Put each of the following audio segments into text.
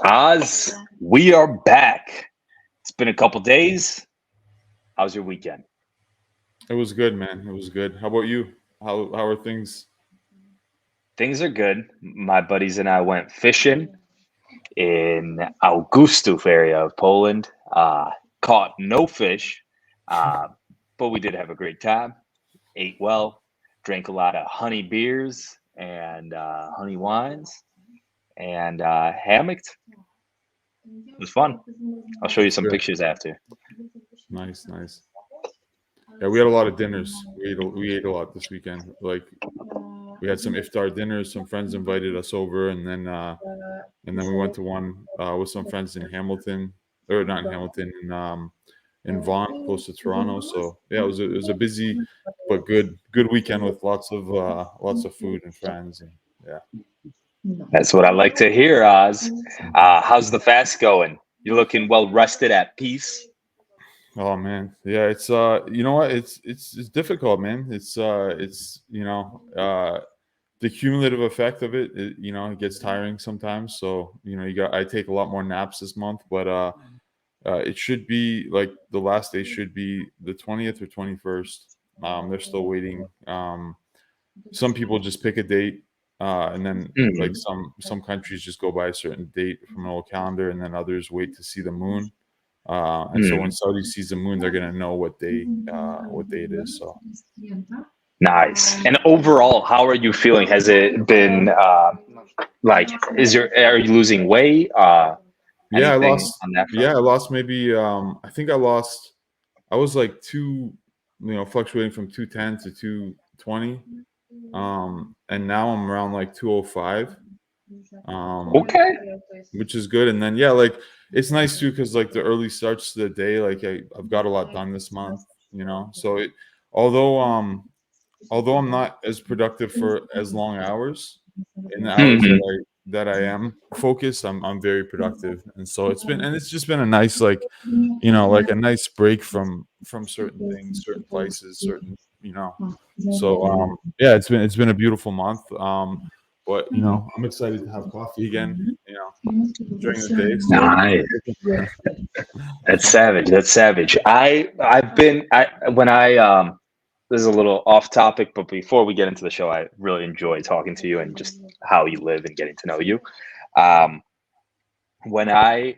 Oz, we are back. It's been a couple days. How's your weekend? It was good, man. It was good. How about you? How are things? Things are good. My buddies and I went fishing in Augustów area of Poland. Caught no fish, uh, but we did have a great time. Ate well, drank a lot of honey beers and honey wines, and hammocked. It was fun. I'll show you That's some good. pictures after. Nice, nice. Yeah, we had a lot of dinners. We ate a lot this weekend. Like we had some iftar dinners. Some friends invited us over, and then we went to one with some friends in Hamilton, or not in Hamilton, in Vaughan, close to Toronto. So yeah, it was a busy but good weekend with lots of food and friends, and yeah. That's what I like to hear, Oz. How's the fast going? You're looking well rested, at peace. Oh man, yeah, it's you know what, it's difficult, man. It's the cumulative effect of it gets tiring sometimes. So I take a lot more naps this month, but it should be like the last day should be the 20th or 21st. They're still waiting. Some people just pick a date, and then like Mhm. some countries just go by a certain date from an old calendar, and then others wait to see the moon. And so when Mm. Saudi sees the moon, they're gonna know what day it is. So Nice. And overall, how are you feeling? Has it been like? Are you losing weight? yeah, I Anything lost. on that Yeah, front? I lost maybe. I think I lost. I was like fluctuating from 210 to 220, and now I'm around like 205, um, Okay. which is good. And then yeah, like it's nice too because like the early starts to the day, like I've got a lot done this month. So although um although I'm not as productive for as long hours, in the hours Hmm. that I am focused, I'm very productive, and so it's just been a nice like a nice break from certain things, certain places, certain you know. So yeah, it's been a beautiful month. But I'm excited to have coffee again. During the day. So Nice. That's savage. That's savage. I've been I when I this is a little off topic, but before we get into the show, I really enjoy talking to you and just how you live and getting to know you. Um, when I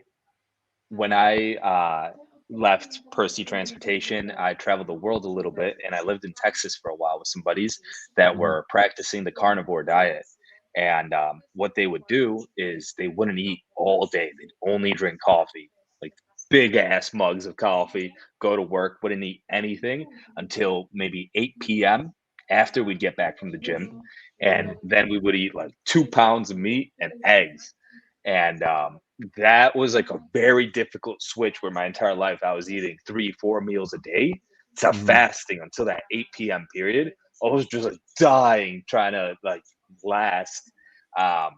when I left Percy Transportation, I traveled the world a little bit, and I lived in Texas for a while with some buddies that mhm, were practicing the carnivore diet. And what they would do is they wouldn't eat all day; they'd only drink coffee, like big ass mugs of coffee. Go to work, wouldn't eat anything until maybe 8 p.m. after we'd get back from the gym, and mhm, then we would eat like 2 pounds of meat and eggs. And that was like a very difficult switch where my entire life I was eating 3 4 meals a day to mhm, fasting until that 8 p.m. period. I was just like dying trying to like last. um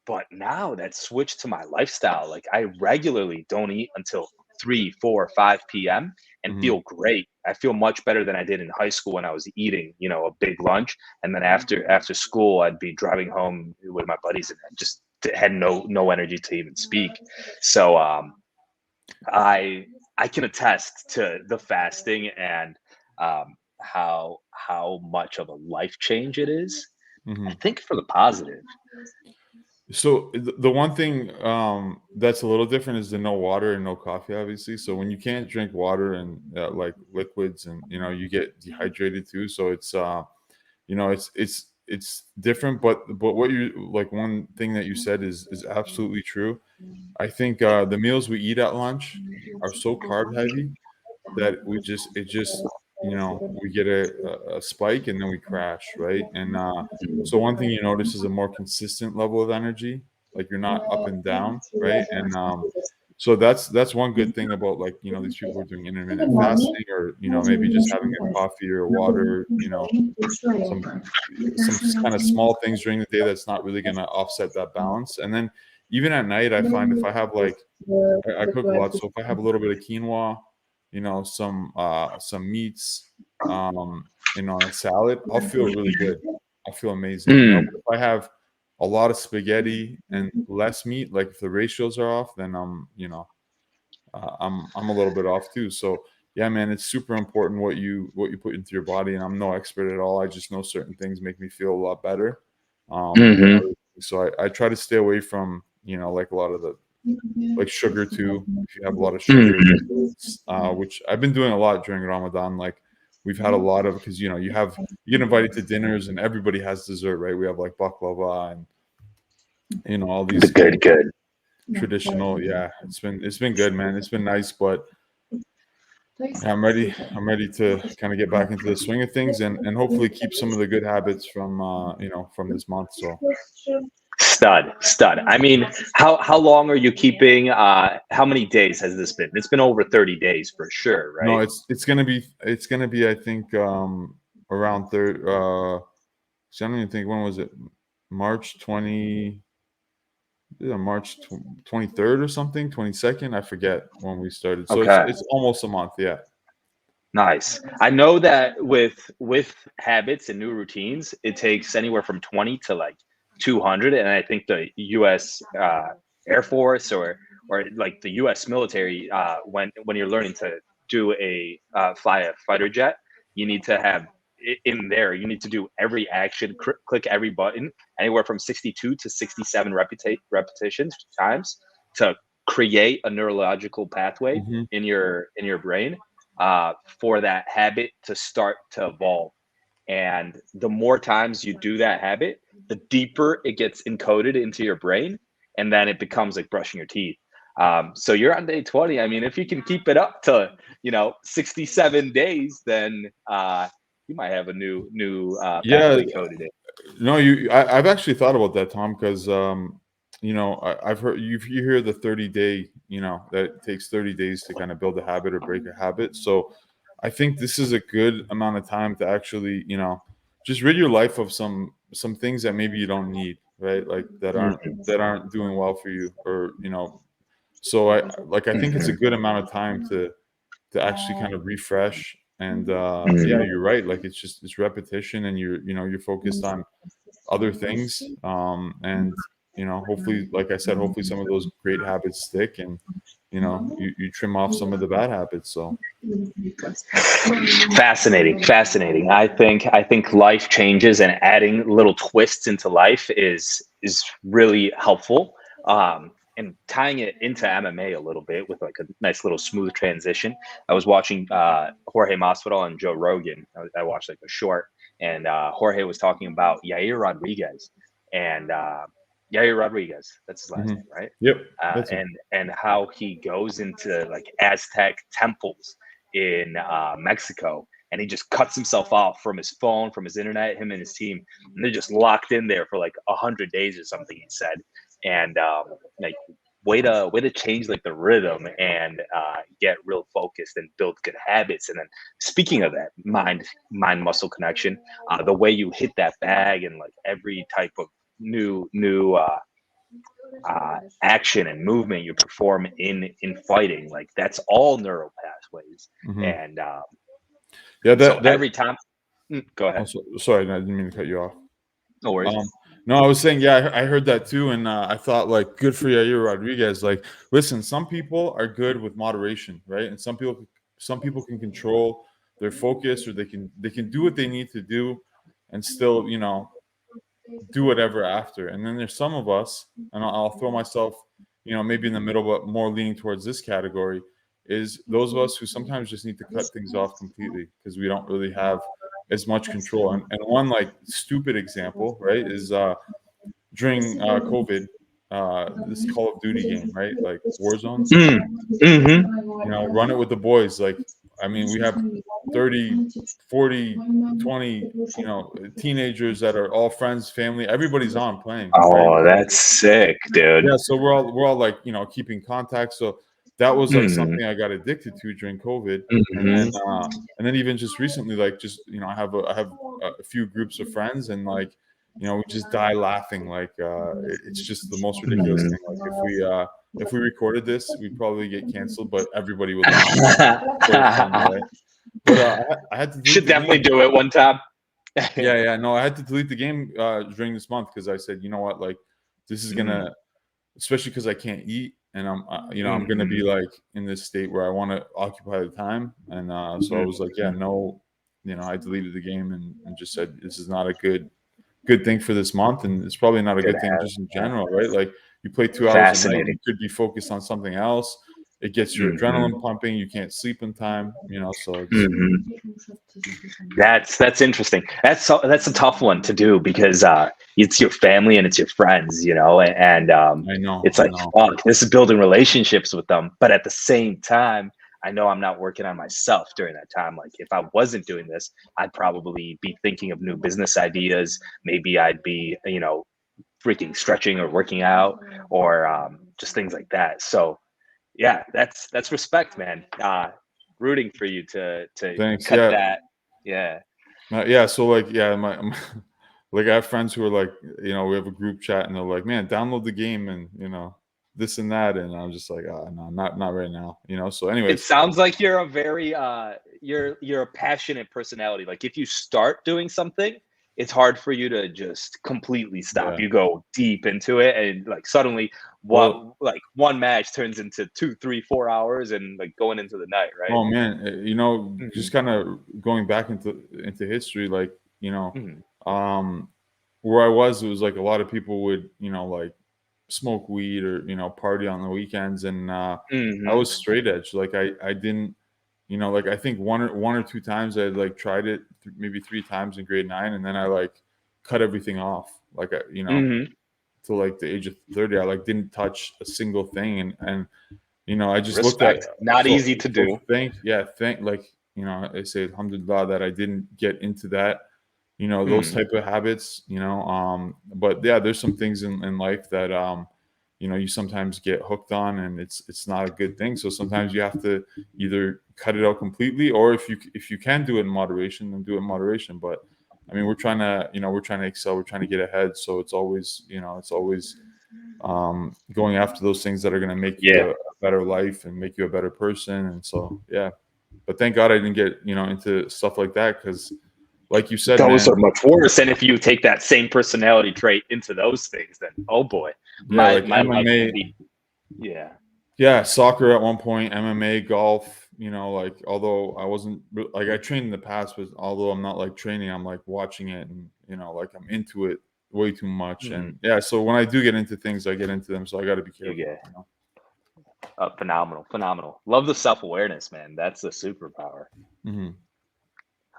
but now that switched to my lifestyle, like I regularly don't eat until 3 4 5 p.m. and mhm. feel great. I feel much better than I did in high school when I was eating a big lunch, and then after school I'd be driving home with my buddies and I just had no energy to even speak. So I I can attest to the fasting and how much of a life change it is. I Mhm. think for the positive. So the one thing that's a little different is the no water and no coffee, obviously. So when you can't drink water and like liquids, and you get dehydrated too. So it's different. But what you like, one thing that you said is absolutely true. I think the meals we eat at lunch are so carb heavy that we get a spike and then we crash, right? And so one thing you notice is a more consistent level of energy, like you're not up and down, right? And so that's one good thing about, like, these people who are doing intermittent fasting, or maybe just having a coffee or water, some some kind of small things during the day that's not really going to offset that balance. And then even at night, I find if I have like I cook a lot, so if I have a little bit of quinoa, some meats, a salad, I'll feel really good. I'll feel amazing. Mm. But if I have a lot of spaghetti and less meat, like if the ratios are off, then I'm a little bit off too. So yeah, man, it's super important what you put into your body. And I'm no expert at all. I just know certain things make me feel a lot better. So I try to stay away from, like a lot of the like sugar too. If you have a lot of sugar, which I've been doing a lot during Ramadan, like we've had a lot of, because you get invited to dinners and everybody has dessert, right? We have like baklava and all these Good. traditional. Yeah, it's been good, man. It's been nice, but yeah, I'm ready to kind of get back into the swing of things and hopefully keep some of the good habits from from this month. So Stud. I mean, how long are you keeping? How many days has this been? It's been over 30 days for sure, no, right? it's gonna be I think around third. So I don't even think, when was it? March 20. March 23rd or something, 22nd. I forget when we started. So Okay. it's almost a month. Yeah. Nice. I know that with habits and new routines, it takes anywhere from 20 to like 200, and I think the U.S. Air Force or like the U.S. military, when you're learning to do fly a fighter jet, you need to have in there. You need to do every action, click every button, anywhere from 62 to 67 repetitions times to create a neurological pathway Mm-hmm. in your brain for that habit to start to evolve. And the more times you do that habit, the deeper it gets encoded into your brain. And then it becomes like brushing your teeth. So you're on day 20. I mean, if you can keep it up to, 67 days, then you might have a new Yeah. pathway coded in. No, I've actually thought about that, Tom, because I've heard you hear the 30-day, that it takes 30 days to kind of build a habit or break a habit. So I think this is a good amount of time to actually, just rid your life of some things that maybe you don't need, right? Like that aren't doing well for you, or so I think it's a good amount of time to actually kind of refresh. And yeah, Mhm. you're right. Like it's repetition, and you're focused on other things. And hopefully, like I said, hopefully some of those great habits stick, and you trim off some of the bad habits. So Fascinating. I think life changes and adding little twists into life is really helpful. And tying it into MMA a little bit with like a nice little smooth transition. I was watching Jorge Masvidal and Joe Rogan. I watched like a short, and Jorge was talking about Yair Rodriguez, and Yair Rodriguez, that's his last mhm. name, right? Yep, uh, that's it. and and how he goes into like Aztec temples in Mexico, and he just cuts himself off from his phone, from his internet, him and his team, and they're just locked in there for like 100 days or something. He said, and like way to change like the rhythm and get real focused and build good habits. And then speaking of that mind muscle connection, the way you hit that bag and like every type of new action and movement you perform in fighting, like that's all neural pathways. Hmm. And Yeah, so that every time, go ahead. also, sorry, I didn't mean to cut you off. No worries. No, I was saying, yeah, I heard that too, and I thought, like, good for Yair Rodriguez. Like, listen, some people are good with moderation, right? And some people can control their focus, or they can do what they need to do, and still, do whatever after. And then there's some of us, and I'll throw myself, maybe in the middle, but more leaning towards this category, is those of us who sometimes just need to cut things off completely because we don't really have as much control. And one like stupid example, right, is during COVID, this Call of Duty game, right, like Warzone. Run it with the boys. Like, I mean, we have 30, 40, 20, teenagers that are all friends, family. Everybody's on playing, right? Oh, that's sick, dude. Yeah, so we're all like, keeping contact. So that was like Mhm. something I got addicted to during COVID. And then Mhm. even just recently, like, just I have a few groups of friends, and like, we just die laughing. Like, it's just the most ridiculous thing. Like, if we recorded this, we'd probably get canceled, but everybody would laugh. So it's funny, right? But I had to delete Should the definitely game. do it one time. Yeah. No, I had to delete the game during this month because I said, you know what, like this is gonna, especially because I can't eat, and I'm I'm gonna be like in this state where I want to occupy the time, and so I was like, yeah, no, I deleted the game and just said this is not a good thing for this month, and it's probably not a good thing just in general, right? Like you play 2 hours a night, you Fascinating. could be focused on something else. It gets your adrenaline pumping. You can't sleep in time, so it's That's interesting. That's a tough one to do because it's your family and it's your friends, and I know, it's like, fuck, this is building relationships with them. But at the same time, I know I'm not working on myself during that time. Like if I wasn't doing this, I'd probably be thinking of new business ideas. Maybe I'd be, freaking stretching or working out or just things like that. So yeah, that's respect, man. Rooting for you to thanks. cut Yeah, that. Yeah. yeah. So like, yeah, my like I have friends who are like, we have a group chat and they're like, man, download the game and this and that, and I'm just like, oh, no, not right now, So, It anyways, sounds like you're a very you're a passionate personality. Like if you start doing something, it's hard for you to just completely stop. yeah. You go deep into it and like suddenly Well, one match turns into 2, 3, 4 hours and like going into the night, right? oh man, just Mhm. kind of going back into history, like Mhm. um, where I was, it was like a lot of people would like smoke weed or party on the weekends, and I Mhm. was straight edge. Like I didn't, like I think one or two times I like tried it, maybe three times in grade 9, and then I like cut everything off. Like Mhm. till like the age of 30, I like didn't touch a single thing, and I just looked at Respect. Not easy to do. thank like I say alhamdulillah that I didn't get into that, those Mhm. type of habits, but yeah, there's some things in life that you sometimes get hooked on, and it's not a good thing. So sometimes you have to either cut it out completely, or if you can do it in moderation, then do it in moderation. But I mean, we're trying to excel, we're trying to get ahead, so it's always going after those things that are going to make you Yeah. a better life and make you a better person. And so, yeah, but thank God I didn't get, into stuff like that. Cause like you said, Those man, are much worse. And if you take that same personality trait into those things, then oh boy, yeah, my like my life MMA, could be yeah. yeah, soccer at one point, MMA, golf, like, although I wasn't like, I trained in the past, but although I'm not like training, I'm like watching it and, like I'm into it way too much. Mhm. And yeah, so when I do get into things, I get into them. So I got to be You careful, get phenomenal, phenomenal. Love the self awareness, man. That's the superpower. Mhm.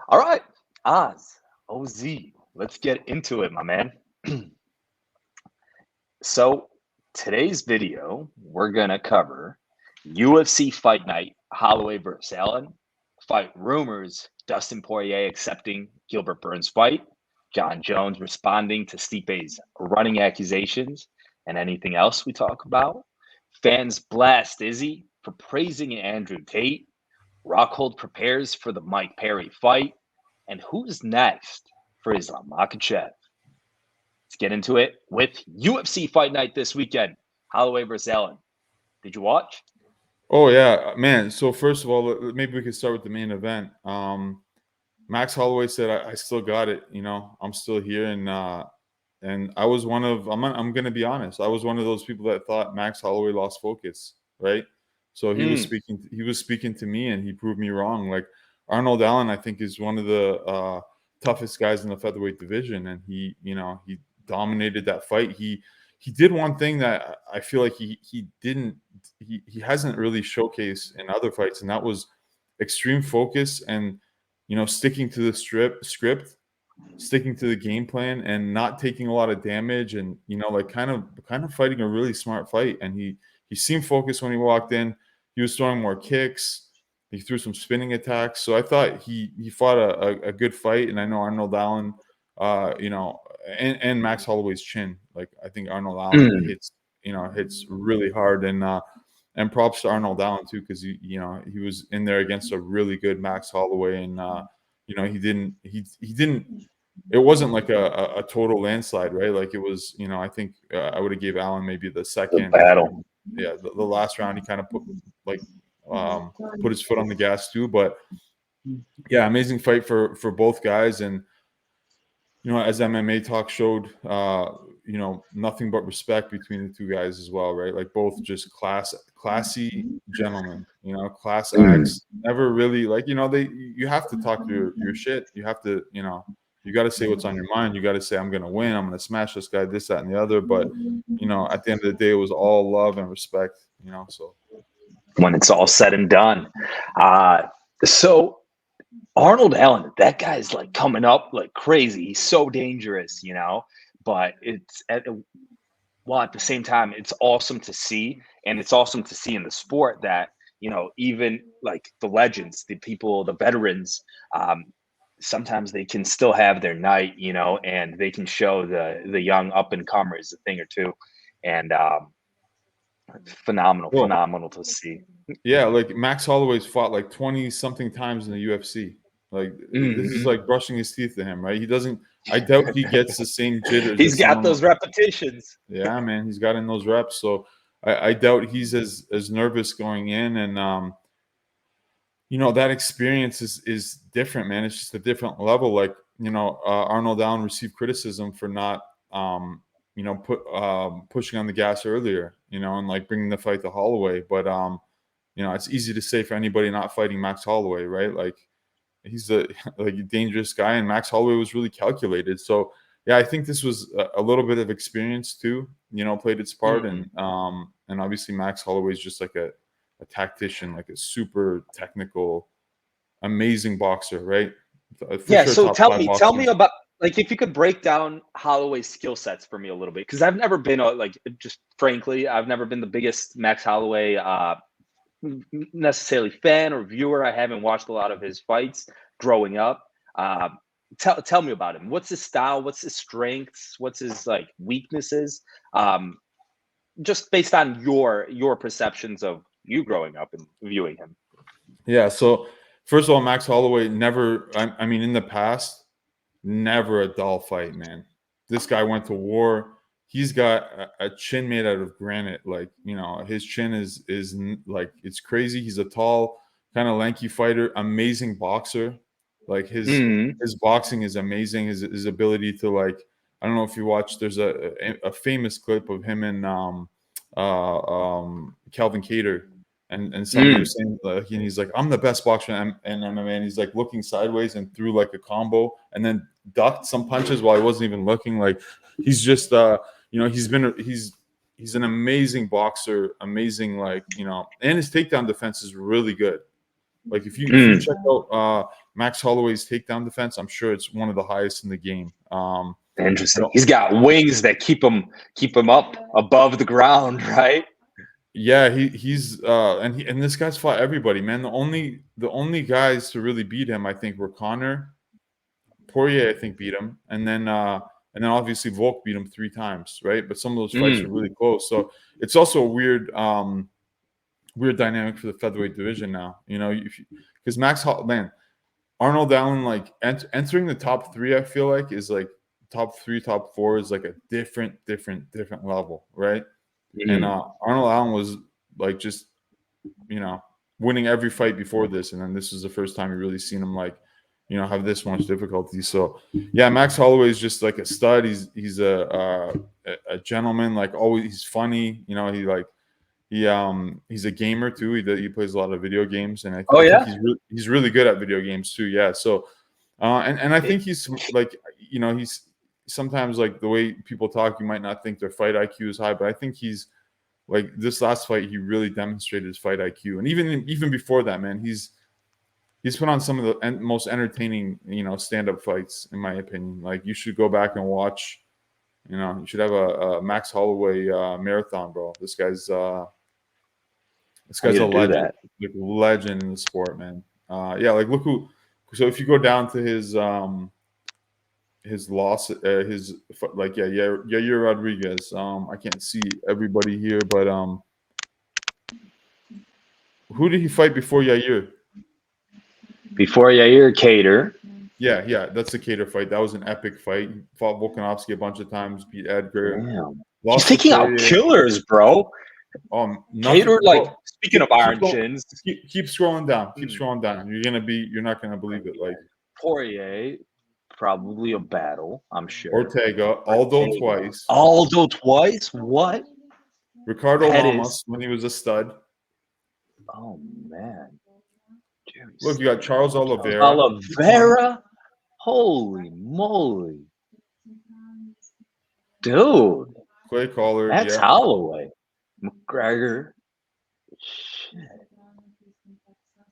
All right, Oz, OZ, let's get into it, my man. So today's video, we're gonna cover UFC Fight Night, Holloway versus Allen, fight rumors, Dustin Poirier accepting Gilbert Burns' fight, John Jones responding to Stipe's running accusations, and anything else we talk about. Fans blast Izzy for praising Andrew Tate. Rockhold prepares for the Mike Perry fight, and who's next for Islam Makachev? Let's get into it with UFC Fight Night this weekend. Holloway versus Allen. Did you watch? Oh yeah, man. So first of all, maybe we could start with the main event. Max Holloway said, I still got it. I'm still here." And I was one of, I'm going to be honest, I was one of those people that thought Max Holloway lost focus, right? So Mm, he was speaking to me, and he proved me wrong. Like Arnold Allen, I think, is one of the toughest guys in the featherweight division, and he dominated that fight. He did one thing that I feel like he didn't he hasn't really showcased in other fights, and that was extreme focus and sticking to the script, sticking to the game plan, and not taking a lot of damage, and like kind of fighting a really smart fight. And he seemed focused when he walked in. He was throwing more kicks. He threw some spinning attacks. So I thought he fought a good fight. And I know Arnold Allen, and Max Holloway's chin. Like I think Arnold Allen mm. hits really hard. And props to Arnold Allen too, because he was in there against a really good Max Holloway. And he didn't it wasn't like a total landslide, right? Like it was, I think I would have gave Allen maybe the The second, battle. yeah, the last round he kind of like put his foot on the gas too. But yeah, amazing fight for both guys. And as MMA Talk showed, nothing but respect between the two guys as well, right? Like both just classy gentlemen, class acts. Never really you have to talk your shit. You have to, you got to say what's on your mind. You got to say, I'm going to win. I'm going to smash this guy, this, that, and the other. But, at the end of the day, it was all love and respect, so. When it's all said and done. So Arnold Allen, that guy's like coming up like crazy. He's so dangerous, but at the same time, it's awesome to see. And it's awesome to see in the sport that, even like the legends, the people, the veterans, sometimes they can still have their night, and they can show the young up and comers a thing or two. And phenomenal to see. Yeah, like Max Holloway's fought like 20 something times in the UFC. Like this is like brushing his teeth to him, right? I doubt he gets the same jitters. He's got those repetitions. Yeah, man, he's got in those reps. So I doubt he's as nervous going in, and that experience is different, man. It's just a different level. Like Arnold Allen received criticism for not pushing on the gas earlier, and like bringing the fight to Holloway, but it's easy to say for anybody not fighting Max Holloway, right? Like he's a dangerous guy, and Max Holloway was really calculated. So yeah, I think this was a little bit of experience too, played its part, and obviously Max Holloway is just like a tactician, like a super technical, amazing boxer, right? So tell me about, like, if you could break down Holloway's skill sets for me a little bit, because I've never been just frankly, I've never been the biggest Max Holloway necessarily fan or viewer. I haven't watched a lot of his fights growing up. Tell me about him. What's his style? What's his strengths? What's his weaknesses? Just based on your perceptions of you growing up and viewing him. Yeah. So first of all, Max Holloway never. I mean, in the past, never a dull fight, man. This guy went to war. He's got a chin made out of granite. Like, his chin is like, it's crazy. He's a tall, kind of lanky fighter, amazing boxer. Like his boxing is amazing. His ability to, like, I don't know if you watched, there's a famous clip of him and Calvin Kattar. And somebody was saying, and he's like, I'm the best boxer in MMA. And he's like looking sideways and threw like a combo and then ducked some punches while he wasn't even looking. Like, he's just, he's an amazing boxer, amazing, and his takedown defense is really good. Like if you check out Max Holloway's takedown defense, I'm sure it's one of the highest in the game. Interesting. He's got wings that keep him up above the ground, right? Yeah, he's and this guy's fought everybody, man. The only guys to really beat him, I think, were Conor. Poirier, I think, beat him, and then obviously Volk beat him 3 times, right? But some of those fights are really close. So it's also a weird dynamic for the featherweight division now. Because Arnold Allen, like entering the top 3, I feel like is like top 3, top 4 is like a different level, right? And Arnold Allen was like just, winning every fight before this. And then this is the first time you really seen him have this much difficulty. So yeah, Max Holloway is just like a stud. He's a gentleman, like always. He's funny. He's a gamer too. He plays a lot of video games. And I think he's really good at video games too. Yeah. So, and I think he's like, he's sometimes like the way people talk, you might not think their fight IQ is high, but I think he's like this last fight, he really demonstrated his fight IQ. And even before that, man, he's put on some of the most entertaining, stand-up fights, in my opinion. Like, you should go back and watch, you should have a Max Holloway marathon, bro. This guy's a legend, like legend in the sport, man. Yeah, like look who. So if you go down to his loss, Yair Rodriguez. I can't see everybody here, but who did he fight before Yair? Before Yair, Kattar. Yeah, that's the Kattar fight. That was an epic fight. He fought Volkanovski a bunch of times, beat Edgar. Damn. He's taking out killers, bro. Kattar, like, speaking of iron chins. Keep scrolling down. Keep scrolling down. You're not gonna believe it. Like Poirier, probably a battle, I'm sure. Ortega, Aldo Ortega. twice. Aldo twice? What? Ricardo Pettis. Lamas when he was a stud. Oh man. Jerry Look, you got Charles Oliveira. Oliveira? Holy moly. Dude. Clay Collar, That's yeah. Holloway. McGregor. Shit.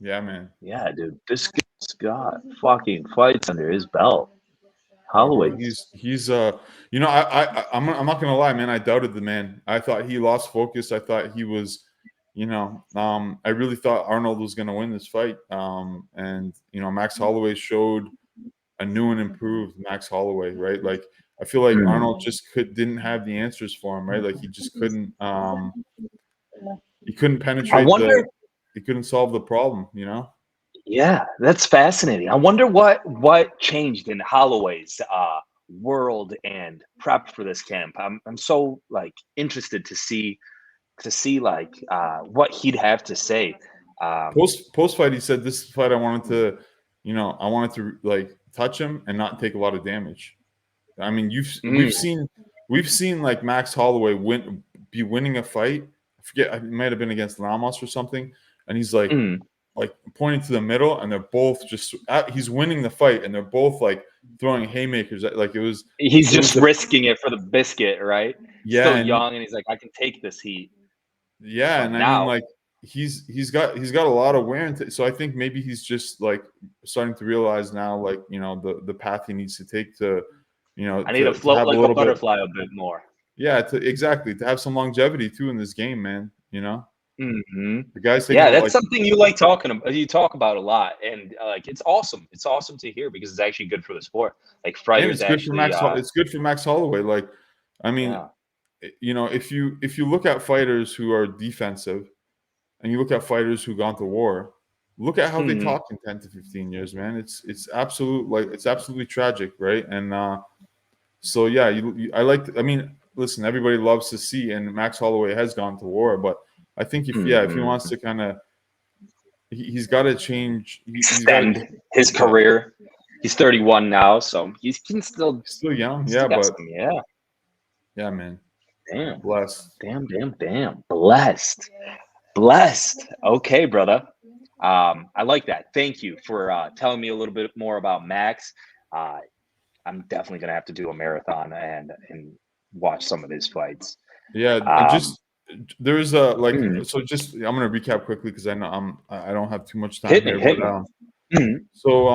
Yeah, man. Yeah, dude. This guy's got fucking fights under his belt. Yeah, bro. Holloway. He's you know, I'm not gonna lie, man. I doubted the man. I thought he lost focus. I thought he was, you know, I really thought Arnold was gonna win this fight. And you know, Max Holloway showed a new and improved Max Holloway, right? Like I feel like Arnold just didn't have the answers for him, right? Like he just couldn't penetrate he couldn't solve the problem, you know? Yeah, that's fascinating. I wonder what changed in Holloway's world and prep for this camp. I'm so like interested to see like what he'd have to say. Post fight, he said, "This fight, I wanted to like touch him and not take a lot of damage." I mean, we've seen like Max Holloway be winning a fight. I forget, it might have been against Lamos or something, and he's like pointing to the middle, and they're both just he's winning the fight, and they're both like throwing haymakers. Like it was. He's just risking it for the biscuit, right? Yeah, still young, and he's like, I can take this heat. Yeah, but and now, I mean, like he's got a lot of wear and so I think maybe he's just like starting to realize now, like, you know, the path he needs to take to, you know, I need to float like a butterfly a bit more. Yeah, to have some longevity too in this game, man. You know, the guys. That's something you like talking about. You talk about a lot, and like it's awesome. It's awesome to hear because it's actually good for the sport. Like fighters actually. It's good for Max Holloway. Like, I mean, you know, if you look at fighters who are defensive, and you look at fighters who gone to war, look at how they talk in 10 to 15 years, man. It's absolutely tragic, right? And so yeah, I mean, listen, everybody loves to see, and Max Holloway has gone to war, but I think if he wants to kind of, he's got to change, extend his career. He's 31 now, so he can still young, yeah, man. Damn, blessed. Damn, blessed. Okay, brother. I like that. Thank you for telling me a little bit more about Max. I'm definitely gonna have to do a marathon and watch some of his fights. Yeah, there's a so just I'm gonna recap quickly because I know I don't have too much time here. So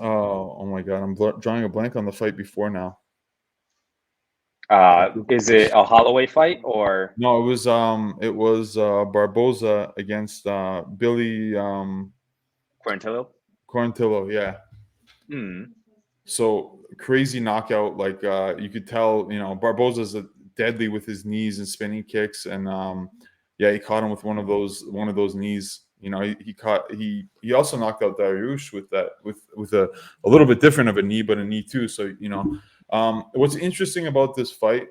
oh my god, I'm drawing a blank on the fight before now. Is it a Holloway fight or no? It was Barboza against Billy Quarantillo. Yeah. So crazy knockout, like you could tell, you know, Barboza's deadly with his knees and spinning kicks, and he caught him with one of those knees. You know, he also knocked out Dariush with that with a little bit different of a knee, but a knee too. So, you know, what's interesting about this fight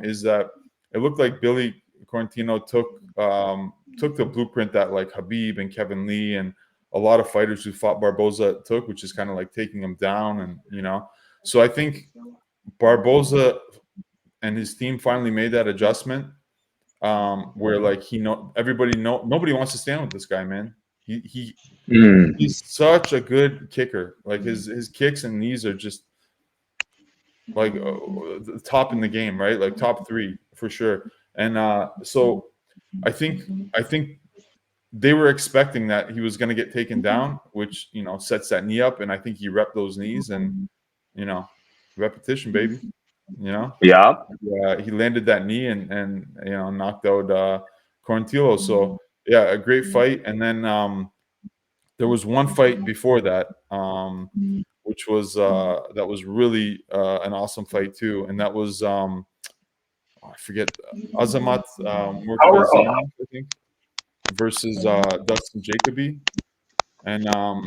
is that it looked like Billy Quarantillo took the blueprint that like Khabib and Kevin Lee and a lot of fighters who fought Barboza took, which is kind of like taking him down, and you know, so I think Barboza and his team finally made that adjustment, where like nobody wants to stand with this guy, man. He's such a good kicker. Like his kicks and knees are just like the top in the game, right? Like top 3 for sure. And so I think they were expecting that he was going to get taken down, which, you know, sets that knee up. And I think he repped those knees and, you know, repetition, baby, you know? Yeah. He landed that knee and you know, knocked out Quarantillo. So, yeah, a great fight. And then there was one fight before that, which was that was really an awesome fight too. And that was, I forget, Azamat Murtazani, I think, versus Dustin Jacoby, and a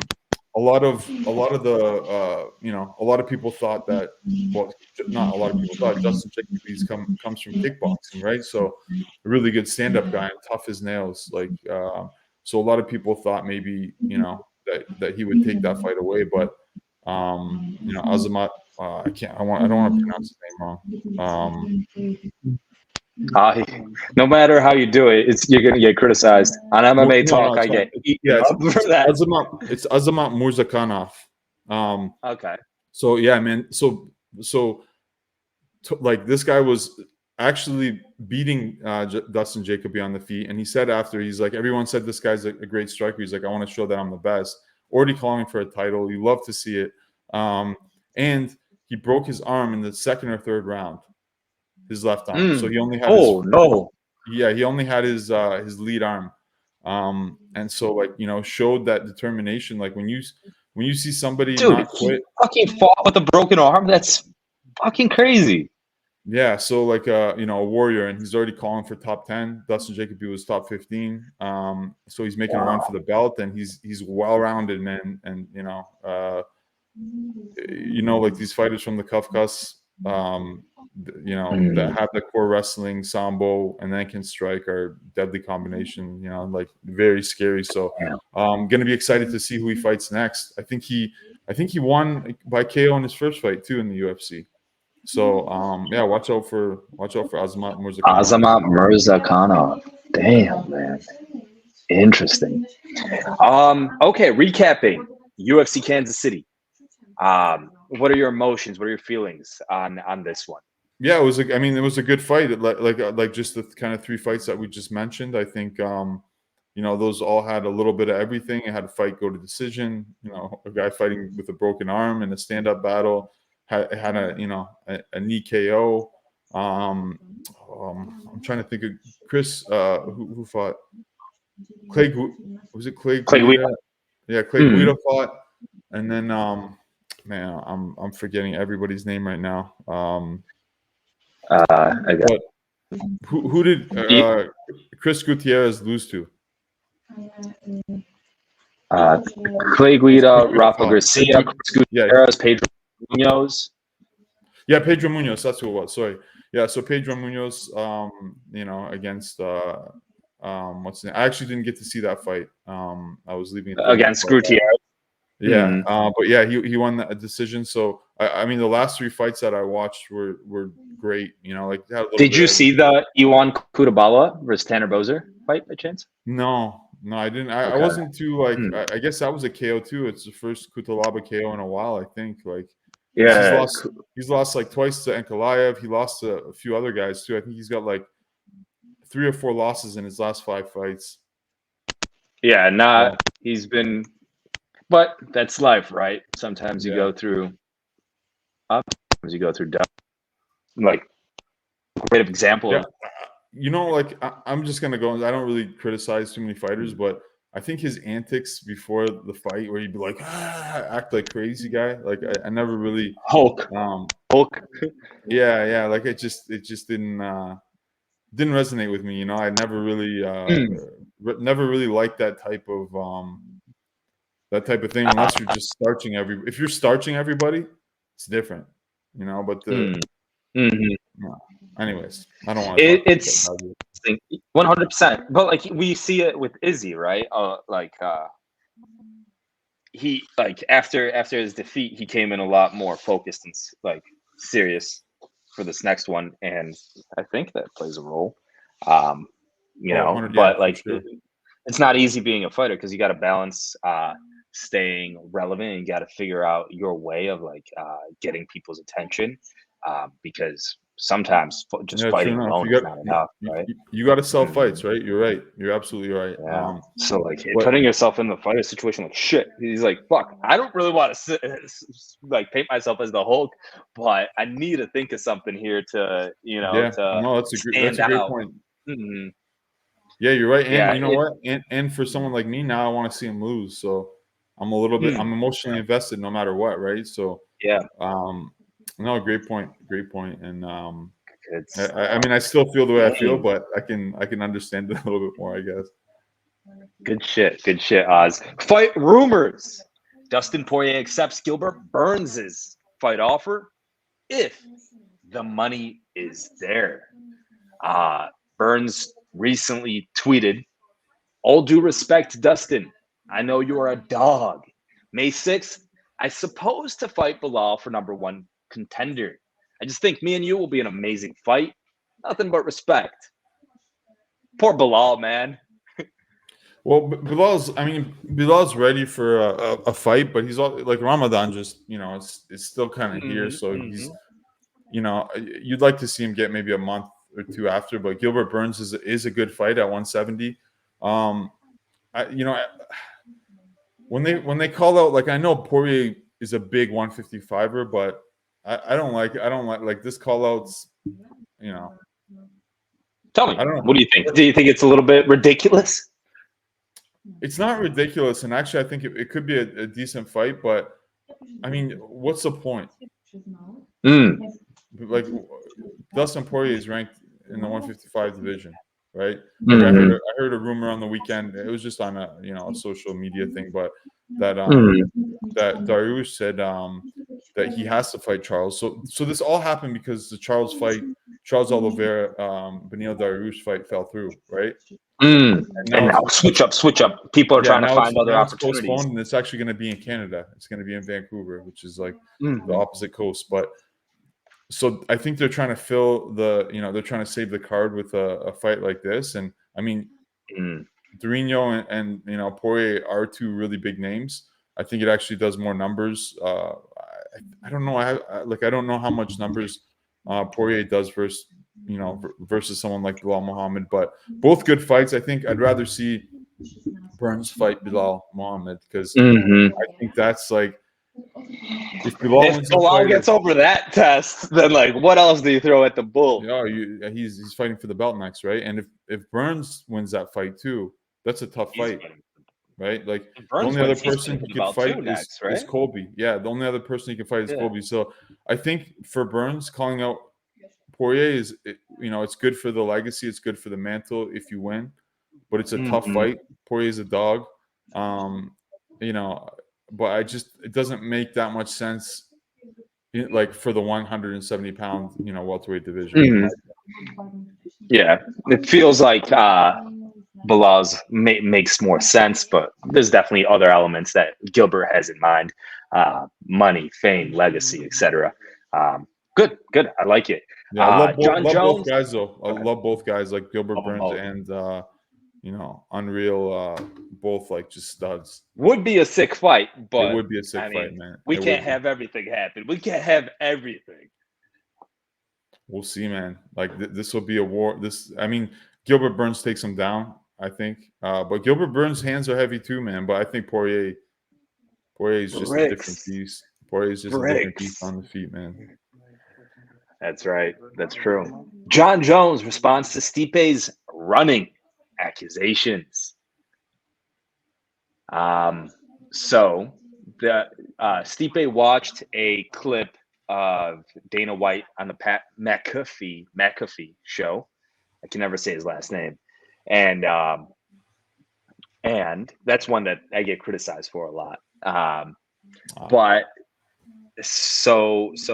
lot of the you know, a lot of people thought that, well, not a lot of people thought Dustin Jacoby comes from kickboxing, right? So a really good stand-up guy and tough as nails, like so a lot of people thought maybe, you know, that he would take that fight away, but Azamat. I don't want to pronounce his name wrong. No matter how you do it, you're gonna get criticized on MMA Talk. I get yeah, up for that. It's Azamat Murzakanov. Okay. So yeah, man. So like this guy was actually beating Dustin Jacoby on the feet, and he said after, he's like, everyone said this guy's a great striker. He's like, I want to show that I'm the best. Already calling for a title. You love to see it. And he broke his arm in the second or third round, his left arm. So he only had he only had his lead arm. And so like, showed that determination. Like when you see somebody not quit, fucking fought with a broken arm. That's fucking crazy. Yeah, so like a warrior, and he's already calling for top 10. Dustin Jacoby was top 15. So he's making a run for the belt, and he's well-rounded, man. And like these fighters from the Kafkas, that have the core wrestling, sambo, and then can strike are deadly combination. Like very scary. So gonna be excited to see who he fights next. I think he won by KO in his first fight too in the UFC. So watch out for Azamat Murzakanov. Azamat Murzakanov. Damn, man. Interesting. Okay, recapping UFC Kansas City. What are your emotions? What are your feelings on this one? Yeah, it was a good fight. Like just the kind of three fights that we just mentioned. I think those all had a little bit of everything. It had a fight go to decision. A guy fighting with a broken arm in a stand-up battle. Had a knee KO. I'm trying to think of Chris who fought Clay. Was it Clay Guida? Yeah, Clay Guida fought, and then man, I'm forgetting everybody's name right now. But who did Chris Gutierrez lose to? Clay Guida, Rafa Garcia, Chris Gutierrez, Pedro Munoz. Yeah, Pedro Munoz. That's who it was. Sorry. Yeah, so Pedro Munoz, against what's the name? I actually didn't get to see that fight. I was leaving against Gutierrez. Yeah, but yeah, he won that decision. So I mean, the last three fights that I watched were great. Did you see the Iwan Kutabala versus Tanner Boser fight by chance? No, I didn't. I wasn't too like. I guess that was a KO too. It's the first Kutalaba KO in a while. I think he's lost like twice to Ankalaev. He lost to a few other guys too. I think he's got like 3 or 4 losses in his last 5 fights. Yeah, he's been. But that's life, right? Sometimes you go through up, sometimes you go through down. Like, great example. Yeah. I'm just gonna go. I don't really criticize too many fighters, but I think his antics before the fight, where he'd be like, act like crazy guy. Like I never really Hulk. Yeah. Like it just didn't resonate with me. I never really liked that type of thing, unless you're just starching if you're starching everybody, it's different, but anyways, I don't want to it's 100%, but like we see it with Izzy, right? He after his defeat, he came in a lot more focused and like serious for this next one, and I think that plays a role. But like sure. It's not easy being a fighter because you got to balance staying relevant, and you got to figure out your way of getting people's attention, because sometimes just fighting alone is not enough, right? You got to sell fights, right? You're right. You're absolutely right. Yeah. So putting yourself in the fighter situation, like shit, he's like, fuck, I don't really want to paint myself as the Hulk, but I need to think of something here to that's a great point. Mm-hmm. Yeah, you're right. And what? And for someone like me now, I want to see him lose. So I'm a little bit. I'm emotionally invested, no matter what, right? So yeah. No, great point. And I mean, I still feel the way I feel, but I can understand it a little bit more, I guess. Good shit, Oz. Fight rumors. Dustin Poirier accepts Gilbert Burns' fight offer if the money is there. Burns recently tweeted, "All due respect, Dustin. I know you are a dog. May 6th, I suppose to fight Bilal for #1 contender. I just think me and you will be an amazing fight. Nothing but respect. Poor Bilal, man. Well, Bilal's ready for a fight, but he's all, like Ramadan. Just it's still kind of here, so he's you'd like to see him get maybe a month or two after. But Gilbert Burns is a good fight at 170. When they call out, like, I know Poirier is a big 155er, but I don't like this call outs. Tell me, I don't know. what do you think? Do you think it's a little bit ridiculous? It's not ridiculous, and actually, I think it could be a decent fight. But I mean, what's the point? Like, Dustin Poirier is ranked in the 155 division, right? Like, I heard a rumor on the weekend. It was just on a social media thing, but that Dariush said that he has to fight Charles. So this all happened because the Charles Oliveira Beneil Dariush fight fell through, right? And now switch up. People are trying to find other opportunities. It's postponed, and it's actually going to be in Canada. It's going to be in Vancouver, which is like the opposite coast. But so I think they're trying to fill they're trying to save the card with a fight like this. And I mean, Durinho and Poirier are two really big names. I think it actually does more numbers. I don't know. I don't know how much numbers Poirier does versus someone like Bilal Muhammad, but both good fights. I think I'd rather see Burns fight Bilal Muhammad because I think that's like, if Bilal gets over that test, then like what else do you throw at the bull? He's fighting for the belt next, right? And if Burns wins that fight too, that's a tough fight, right? Like, the only other person who can fight is Colby. Yeah, the only other person he can fight is Colby. So I think for Burns, calling out Poirier is, it's good for the legacy. It's good for the mantle if you win, but it's a tough fight. Poirier's a dog, but it doesn't make that much sense, like, for the 170-pound, welterweight division. Yeah, it feels like Bilal's makes more sense, but there's definitely other elements that Gilbert has in mind: money, fame, legacy, etc. Good. I like it. Yeah, I love both guys, though. I love both guys, like Gilbert Burns and Unreal, both like just studs. Would be a sick fight, but it would be a sick fight, man. We can't have everything happen. We can't have everything. We'll see, man. Like, this will be a war. Gilbert Burns takes him down, I think. But Gilbert Burns' hands are heavy too, man. But I think Poirier is just a different piece. Poirier is just a different piece on the feet, man. That's right. That's true. John Jones responds to Stipe's running accusations. So the Stipe watched a clip of Dana White on the McAfee show. I can never say his last name, and that's one that I get criticized for a lot. But Stipe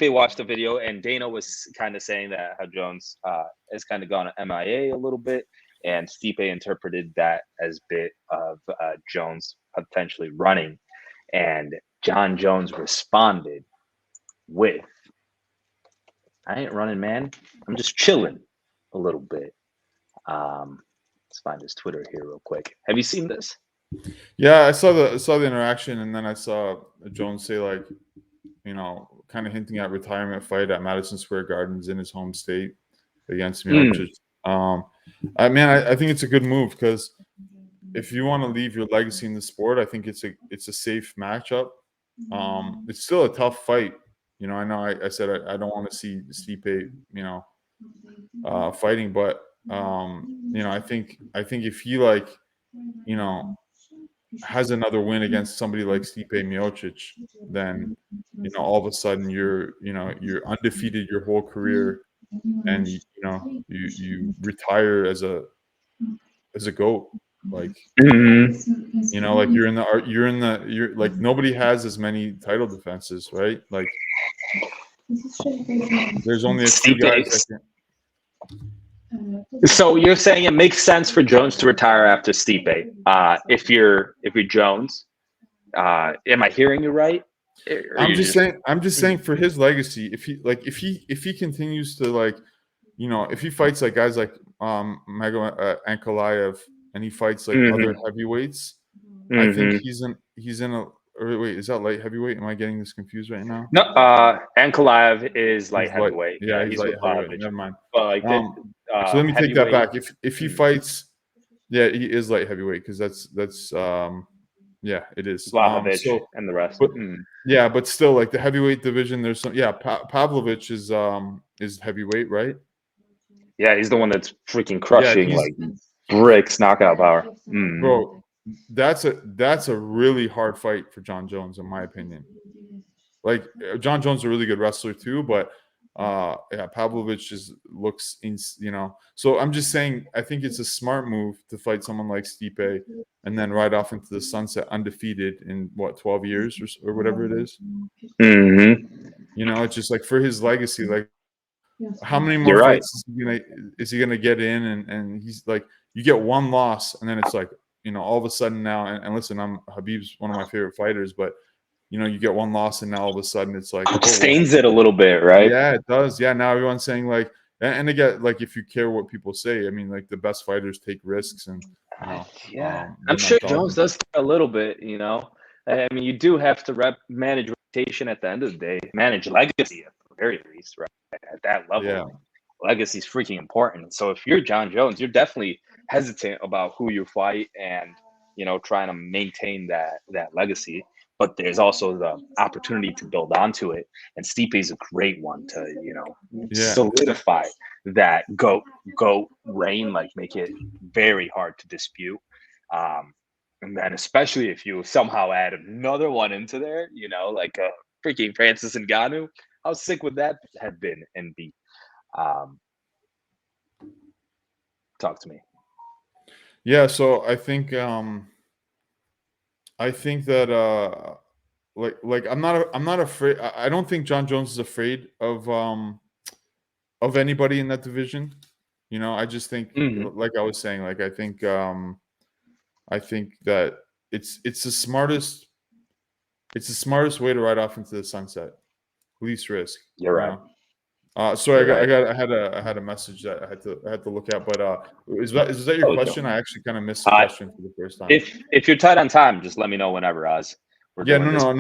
watched the video, and Dana was kind of saying that how Jones has kind of gone MIA a little bit, and Stipe interpreted that as bit of Jones potentially running, and John Jones responded with, "I ain't running, man. I'm just chilling a little bit." Let's find his Twitter here real quick. Have you seen this? Yeah, I saw the interaction, and then I saw Jones say, like, kind of hinting at retirement fight at Madison Square Gardens in his home state against Makachev. I think it's a good move because if you want to leave your legacy in the sport, I think it's a safe matchup. It's still a tough fight. I know I said I don't want to see Stipe, fighting, but I think if he, like, has another win against somebody like Stipe Miocic, then all of a sudden you're undefeated your whole career, and you retire as a GOAT. Like, like you're like, nobody has as many title defenses, right? Like, there's only a few guys that can. So you're saying it makes sense for Jones to retire after Stipe. If you're Jones, Am I hearing you right? I'm just saying for his legacy, if he continues to, like, you know, if he fights like guys like Ankalaev, and he fights like other heavyweights, I think he's in a, or wait, is that light heavyweight? Am I getting this confused right now? No, Ankalaev is light He's light. heavyweight. Yeah, Yeah, he's he's light with heavyweight. Bogdanovich. Never mind. But like So let me take that heavyweight. back. If he fights, yeah, he is light heavyweight, because that's yeah, it is. Bogdanovich So, and the rest. but yeah, but still, like the heavyweight division, there's some. Yeah, Pavlovich is heavyweight, right? Yeah, he's the one that's freaking Yeah, crushing like bricks knockout power. Bro, that's a really hard fight for John Jones, in my opinion. Like, John Jones is a really good wrestler too, but yeah, Pavlovich just looks you know. So I'm just saying, I think it's a smart move to fight someone like Stipe and then ride off into the sunset undefeated in what, 12 years or whatever it is. You know, it's just like for his legacy, like, how many more You're right. fights is he gonna get in? And he's like, you get one loss, and then it's like, you know, all of a sudden now, and listen, Habib's one of my favorite fighters, but you know, you get one loss, and now all of a sudden it's like, Stains it a little bit, right? Yeah, it does. Yeah, now everyone's saying like, and again, like, if you care what people say, I mean, like, the best fighters take risks, and you know, yeah, they're I'm sure not Jones dogmas. does a little bit. You know, I mean, you do have to manage reputation at the end of the day, manage legacy at the very least, right? At that level, Yeah. legacy is freaking important. So if you're John Jones, you're definitely hesitant about who you fight, and you know, trying to maintain that legacy. But there's also the opportunity to build onto it, and Stipe is a great one to, you know, Yeah. solidify that goat reign, like make it very hard to dispute. And then especially if you somehow add another one into there, you know, like a freaking Francis Ngannou, how sick would that have been and be? Talk to me. Yeah, so I think that like I'm not afraid. I don't think John Jones is afraid of anybody in that division. You know, I just think, like I was saying, like, I think that it's the smartest way to ride off into the sunset, least risk. You're right. Sorry, You're I had a message that I had to look at, but is that your question? I actually kind of missed the question for the first time. If you're tight on time, just let me know whenever, Oz. We're doing this. No.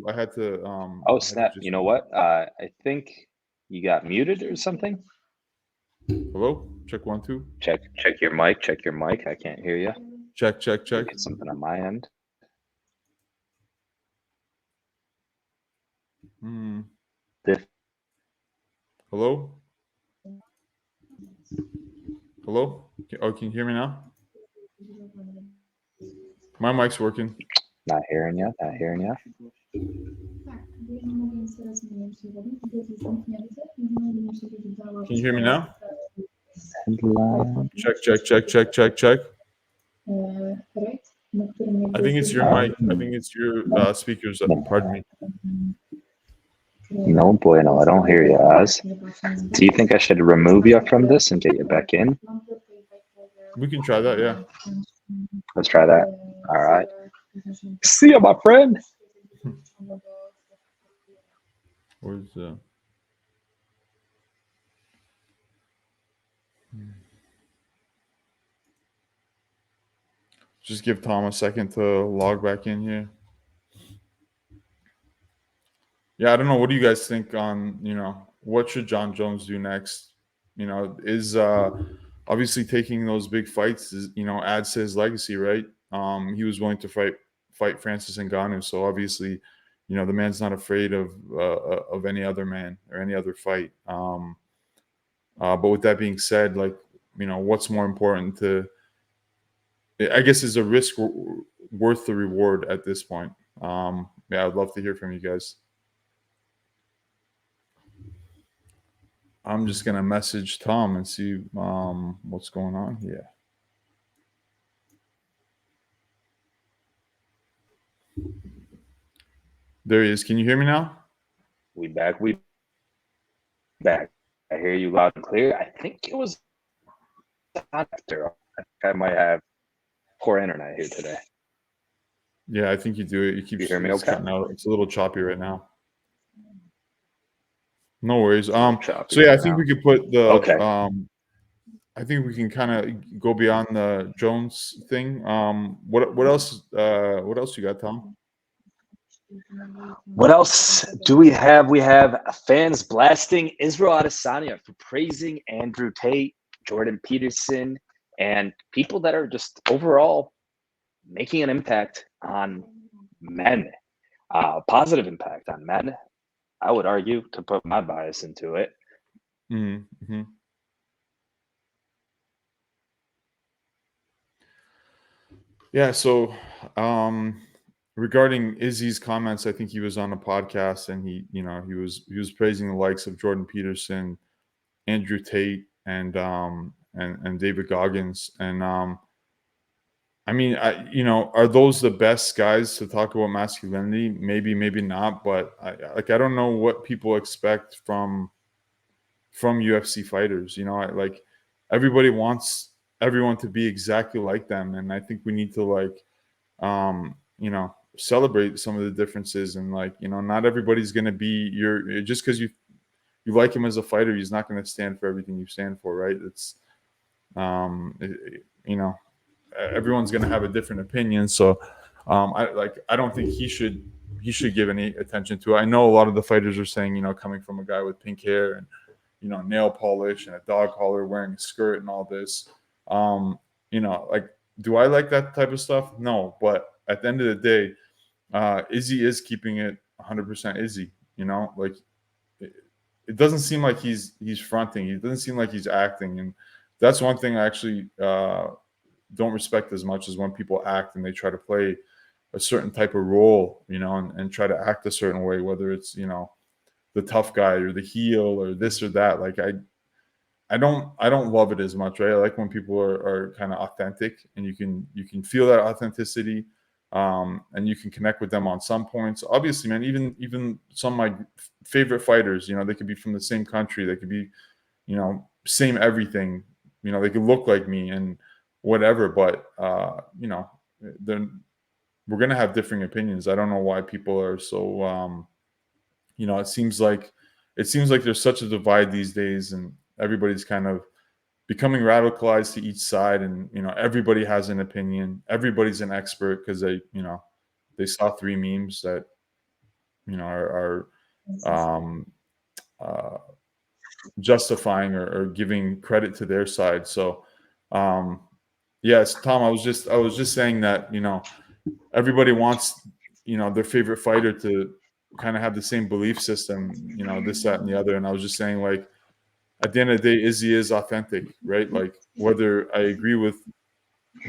I had to. Oh snap! You know what? I think you got muted or something. Hello, check 1 2. Check your mic. Check your mic. I can't hear you. Check. Get something on my end. Hello. Hello. Oh, can you hear me now? My mic's working. Not hearing you. Not hearing you. Can you hear me now? Check. I think it's your mic. I think it's your speakers. Pardon me. No bueno. I don't hear you, Oz. Do you think I should remove you from this and get you back in? We can try that. Yeah. Let's try that. All right. See you, my friend. Where's Just give Tom a second to log back in here. Yeah, I don't know. What do you guys think on, you know, what should John Jones do next? You know, is obviously taking those big fights is, you know, adds to his legacy, right? He was willing to fight Francis Ngannou, so obviously, you know, the man's not afraid of any other man or any other fight. But with that being said, like, you know, what's more important to, I guess, is a risk worth the reward at this point? Yeah, I'd love to hear from you guys. I'm just gonna message Tom and see what's going on here. There he is. Can you hear me now? We back. I hear you loud and clear. I think it was after. I might have poor internet here today. Yeah, I think you do. It You keeps hear me it's okay? cutting out. It's a little choppy right now. No worries. It's a little choppy So yeah, I right think now. we could put the Okay. I think we can kind of go beyond the Jones thing. What else? What else you got, Tom? What else do we have? We have fans blasting Israel Adesanya for praising Andrew Tate, Jordan Peterson, and people that are just overall making an impact on men, positive impact on men. I would argue, to put my bias into it. Mm-hmm. Yeah. So, regarding Izzy's comments, I think he was on a podcast and he was praising the likes of Jordan Peterson, Andrew Tate, and David Goggins. And I mean, are those the best guys to talk about masculinity? Maybe, maybe not. But I don't know what people expect from UFC fighters. Everybody wants everyone to be exactly like them, and I think we need to celebrate some of the differences. And not everybody's going to be just because you like him as a fighter, he's not going to stand for everything you stand for, right? It's um, it- you know, everyone's going to have a different opinion. So I don't think he should give any attention to it. I know a lot of the fighters are saying, coming from a guy with pink hair and nail polish and a dog collar, wearing a skirt and all this. Like, do I like that type of stuff? No, but at the end of the day, Izzy is keeping it 100% Izzy. Like it doesn't seem like he's fronting. He doesn't seem like he's acting, and that's one thing I actually don't respect as much as when people act and they try to play a certain type of role, and try to act a certain way, whether it's the tough guy or the heel or this or that. Like I don't love it as much, right? I like when people are kind of authentic and you can feel that authenticity, and you can connect with them on some points. Obviously, man, even some of my favorite fighters, they could be from the same country, they could be, same everything, they could look like me and whatever, but then we're gonna have differing opinions. I don't know why people are so it seems like there's such a divide these days, and everybody's kind of becoming radicalized to each side, and everybody has an opinion, everybody's an expert because they saw 3 memes that are um, uh, justifying or giving credit to their side. So yes, Tom, I was just saying that everybody wants their favorite fighter to kind of have the same belief system, this, that, and the other. And I was just saying, like, at the end of the day, Izzy is authentic, right? Like, whether I agree with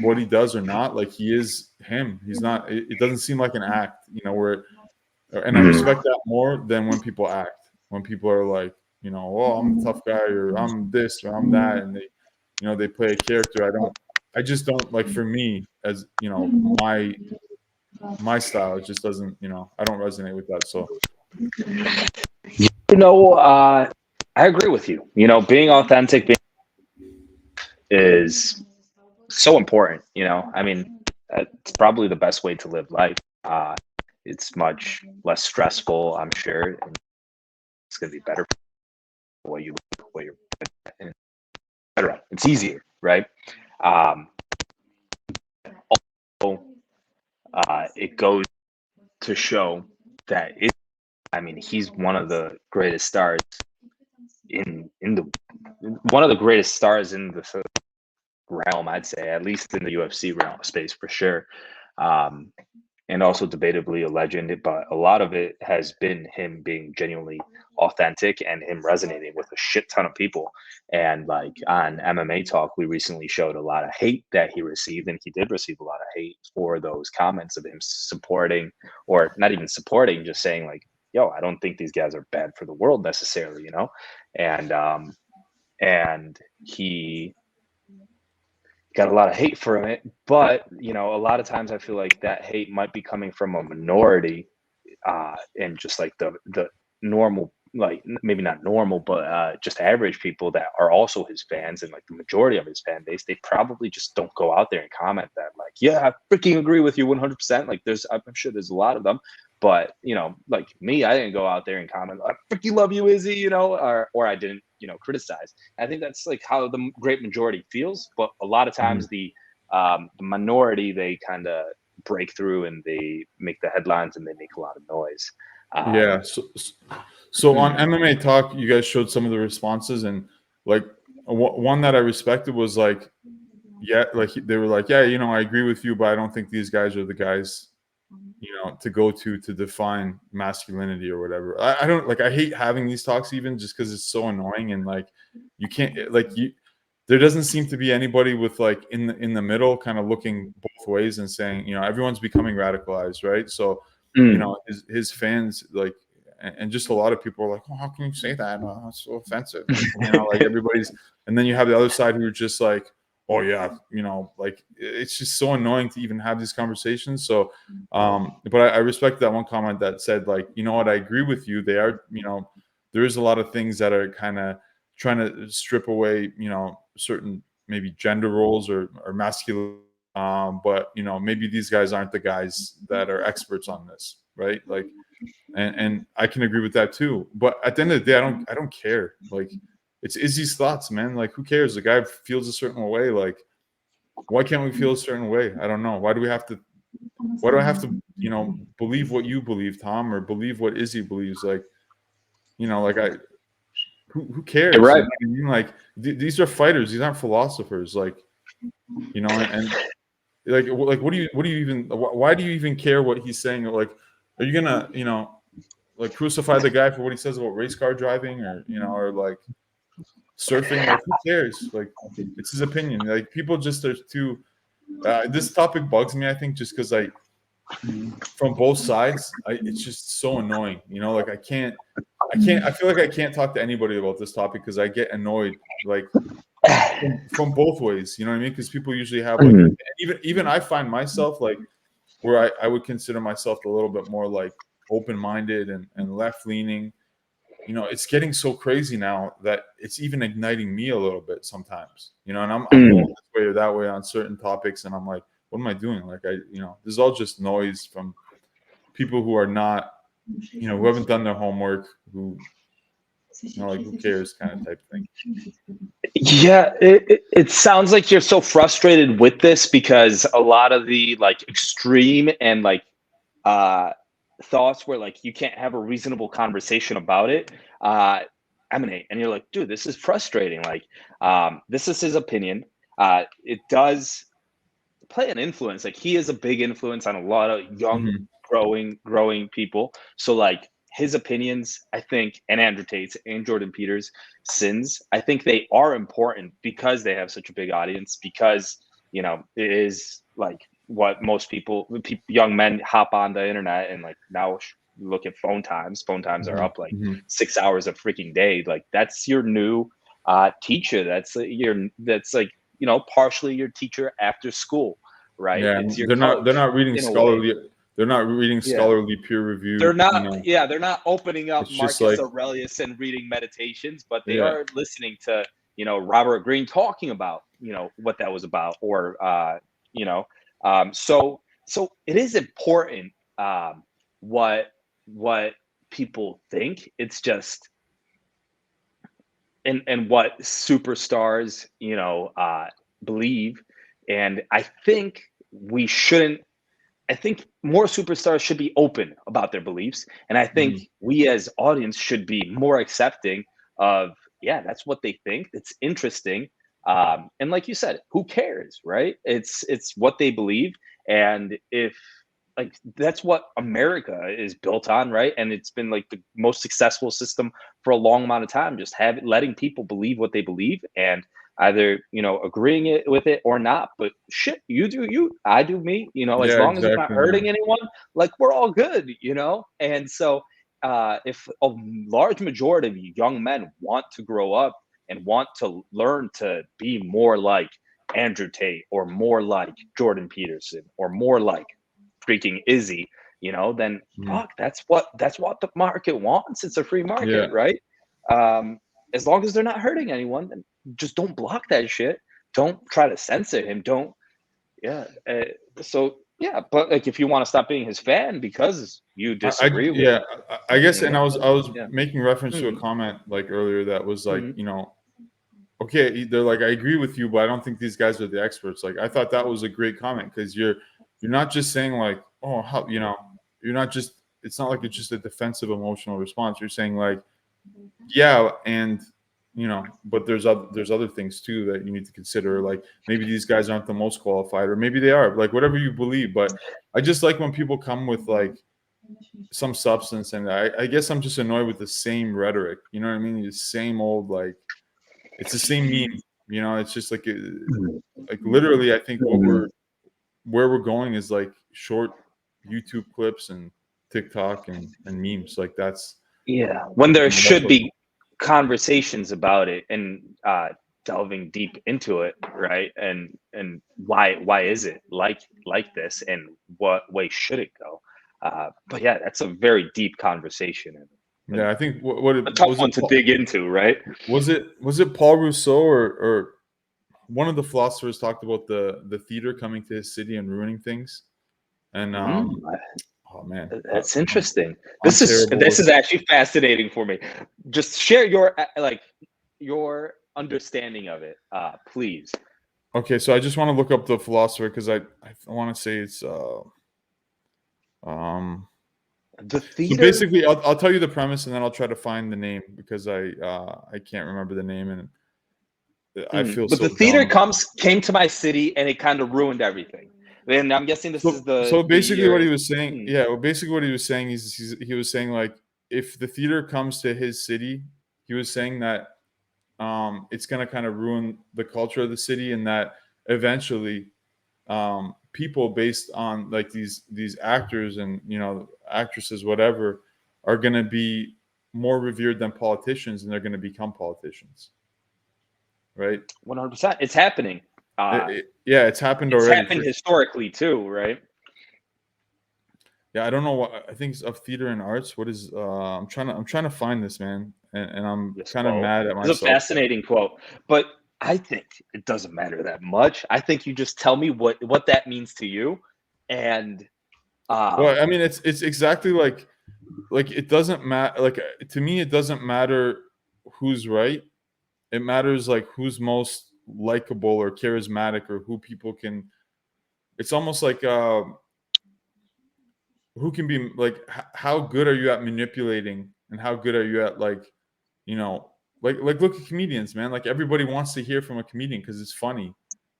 what he does or not, like, he is him. He's not. It doesn't seem like an act, and I Mhm. respect that more than when people act. When people are like, oh, I'm the tough guy, or I'm this, or I'm that, and they play a character. I just don't like. For me, as my style, it just doesn't. I don't resonate with that. So You know, uh, I agree with you. Being authentic is so important. I mean, it's probably the best way to live life. It's much less stressful, I'm sure, and it's going to be better for what you're, etc. It's easier, right? Um, also, it goes to show that I mean, he's one of the greatest stars in the one of the greatest stars in the realm, I'd say, at least in the UFC realm space for sure. Um, and also debatably a legend, but a lot of it has been him being genuinely authentic and him resonating with a shit ton of people. And like on MMA Talk, we recently showed a lot of hate that he received, and he did receive a lot of hate for those comments of him supporting, or not even supporting, just saying like, "Yo, I don't think these guys are bad for the world necessarily," and he got a lot of hate for it. But a lot of times I feel like that hate might be coming from a minority, and just like the normal, like maybe not normal, but just average people that are also his fans, and like the majority of his fan base, they probably just don't go out there and comment that like, yeah, I freaking agree with you 100%. Like I'm sure there's a lot of them, but like me, I didn't go out there and comment, I freaking love you, Izzy, or I didn't, criticize. I think that's like how the great majority feels, but a lot of times the minority, they kind of break through and they make the headlines and they make a lot of noise. Yeah. So on MMA Talk, you guys showed some of the responses, and like one that I respected was like, yeah, like they were like, yeah, I agree with you, but I don't think these guys are the guys, to go to define masculinity or whatever. I don't like. I hate having these talks even just because it's so annoying, and like you can't there doesn't seem to be anybody with like in the middle, kind of looking both ways and saying, everyone's becoming radicalized, right? So his fans like, and just a lot of people are like, oh, how can you say that? Oh, that's so offensive. Like everybody's, and then you have the other side who are just like, oh yeah, like it's just so annoying to even have these conversations. So, but I respect that one comment that said like, you know what, I agree with you. They are, there is a lot of things that are kind of trying to strip away, certain maybe gender roles or masculine. But maybe these guys aren't the guys that are experts on this, right? Like, and I can agree with that too. But at the end of the day, I don't care. Like, it's Izzy's thoughts, man. Like, who cares? The guy feels a certain way. Like, why can't we feel a certain way? I don't know. Why do I have to, believe what you believe, Tom, or believe what Izzy believes? Like, who cares? You're right. You know what I mean? Like, these are fighters. These aren't philosophers. Like, and like what do you even? Why do you even care what he's saying? Like, are you gonna, like crucify the guy for what he says about race car driving, or or like surfing? Like, who cares? Like, it's his opinion. Like, people just are too. This topic bugs me. I think just because from both sides, it's just so annoying. Like I feel like I can't talk to anybody about this topic because I get annoyed. Like from both ways, you know what I mean? Because people usually have like, even I find myself like where I would consider myself a little bit more like open-minded and left-leaning. It's getting so crazy now that it's even igniting me a little bit sometimes, and I'm going this way or that way on certain topics, and I'm like, what am I doing? Like, this is all just noise from people who are not, who haven't done their homework, who, like, who cares kind of type thing. Yeah, it sounds like you're so frustrated with this because a lot of the like extreme and like thoughts where like you can't have a reasonable conversation about it emanate, and you're like, dude, this is frustrating. Like, this is his opinion. It does play an influence. Like, he is a big influence on a lot of young growing people. So like his opinions, I think, and Andrew Tate's and Jordan Peters' sins, I think they are important because they have such a big audience, because it is like what most people, young men, hop on the internet and like now look at phone times are up like 6 hours a freaking day. Like, that's your new teacher. That's like partially your teacher after school, right? Yeah, It's your they're coach, not reading scholarly. They're not reading scholarly peer review. They're not. Yeah, they're not opening up Marcus like, Aurelius and reading Meditations, but they are listening to Robert Greene talking about what that was about, or so it is important what people think. It's just and what superstars believe, and I think we shouldn't. I think more superstars should be open about their beliefs. And I think we as audience should be more accepting of, yeah, that's what they think. It's interesting. And like you said, who cares, right? It's what they believe. And if like, that's what America is built on, right? And it's been like the most successful system for a long amount of time, just letting people believe what they believe, and either agreeing with it or not. But shit, you do you, I do me, as long as it's not hurting anyone, like, we're all good. And so if a large majority of young men want to grow up and want to learn to be more like Andrew Tate, or more like Jordan Peterson, or more like freaking Izzy, then fuck, that's what the market wants. It's a free market, right? As long as they're not hurting anyone, then just don't block that shit. Don't try to censor him. Don't Yeah. So yeah, but like if you want to stop being his fan because you disagree with yeah, I guess, him, and I was yeah. making reference to a Mhm. comment like earlier that was like, Mhm. you know, okay, they're like, I agree with you, but I don't think these guys are the experts. Like, I thought that was a great comment because you're not just saying like, oh, how, you know, you're not just. It's not like it's just a defensive emotional response. You're saying like, yeah, and you know, but there's other things too that you need to consider. Like maybe these guys aren't the most qualified, or maybe they are. Like whatever you believe, but I just like when people come with like some substance, and I guess I'm just annoyed with the same rhetoric. You know what I mean? The same old like it's the same meme. You know, it's just like literally. I think where we're going is like short YouTube clips and TikTok and memes. Like that's Yeah. When there that's should what. be conversations about it and delving deep into it, right? And why is it like this and what way should it go? But yeah, that's a very deep conversation and Yeah, I think what a it, tough was one it to dig into, right? was it Paul Rousseau or one of the philosophers talked about the theater coming to his city and ruining things. And Mm, oh man, that's interesting. I'm terrible This with. is actually fascinating for me. Just share your like your understanding of it, please. Okay, so I just want to look up the philosopher because I want to say it's um. The So theater. basically, I'll tell you the premise and then I'll try to find the name because I can't remember the name and I feel But so the theater dumb. came to my city and it kind of ruined everything. And I'm guessing this is So the basically, what year. he was saying, Hmm, yeah, well, basically what he was saying is he was saying like if the theater comes to his city, he was saying that it's going to kind of ruin the culture of the city, and that eventually people based on like these actors and you know actresses whatever are going to be more revered than politicians, and they're going to become politicians, right? 100%. It's happening. Yeah, it's happened It's already. happened historically too, right? Yeah, I don't know what I think it's of theater and arts. What is I'm trying to find this man, and I'm This kind of quote. mad at It's a myself. fascinating quote, but I think it doesn't matter that much. I think you just tell me what that means to you, and Well, um, I mean, it's exactly like it doesn't matter. Like to me, it doesn't matter who's right. It matters like who's most likable or charismatic or who people can. It's almost like who can be like how good are you at manipulating and how good are you at like you know like look at comedians, man. Like everybody wants to hear from a comedian because it's funny.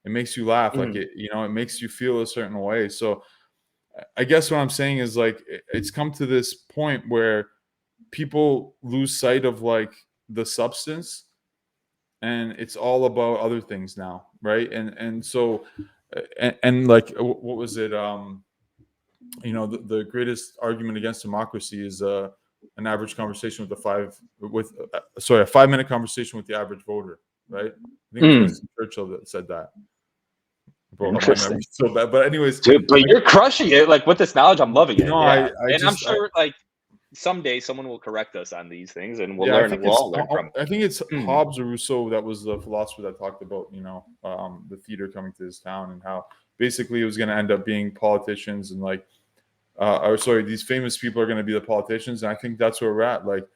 It makes you laugh. Like mm, it it makes you feel a certain way. So I guess what I'm saying is like it's come to this point where people lose sight of like the substance and it's all about other things now, right? And so and like what was it the greatest argument against democracy is an average conversation with a 5-minute conversation with the average voter, right? I think it was mm, Winston Churchill that said that. Bro, my interesting. memory's so bad, but anyways, Dude, but you're crushing it. Like with this knowledge, I'm loving it. no, Yeah, I and I'm just sure like someday someone will correct us on these things, and we'll yeah, learn. We'll all learn from I think it's it. Mm. Hobbes or Rousseau that was the philosopher that talked about the theater coming to this town and how basically it was going to end up being politicians and like or sorry, these famous people are going to be the politicians, and I think that's where we're at. Like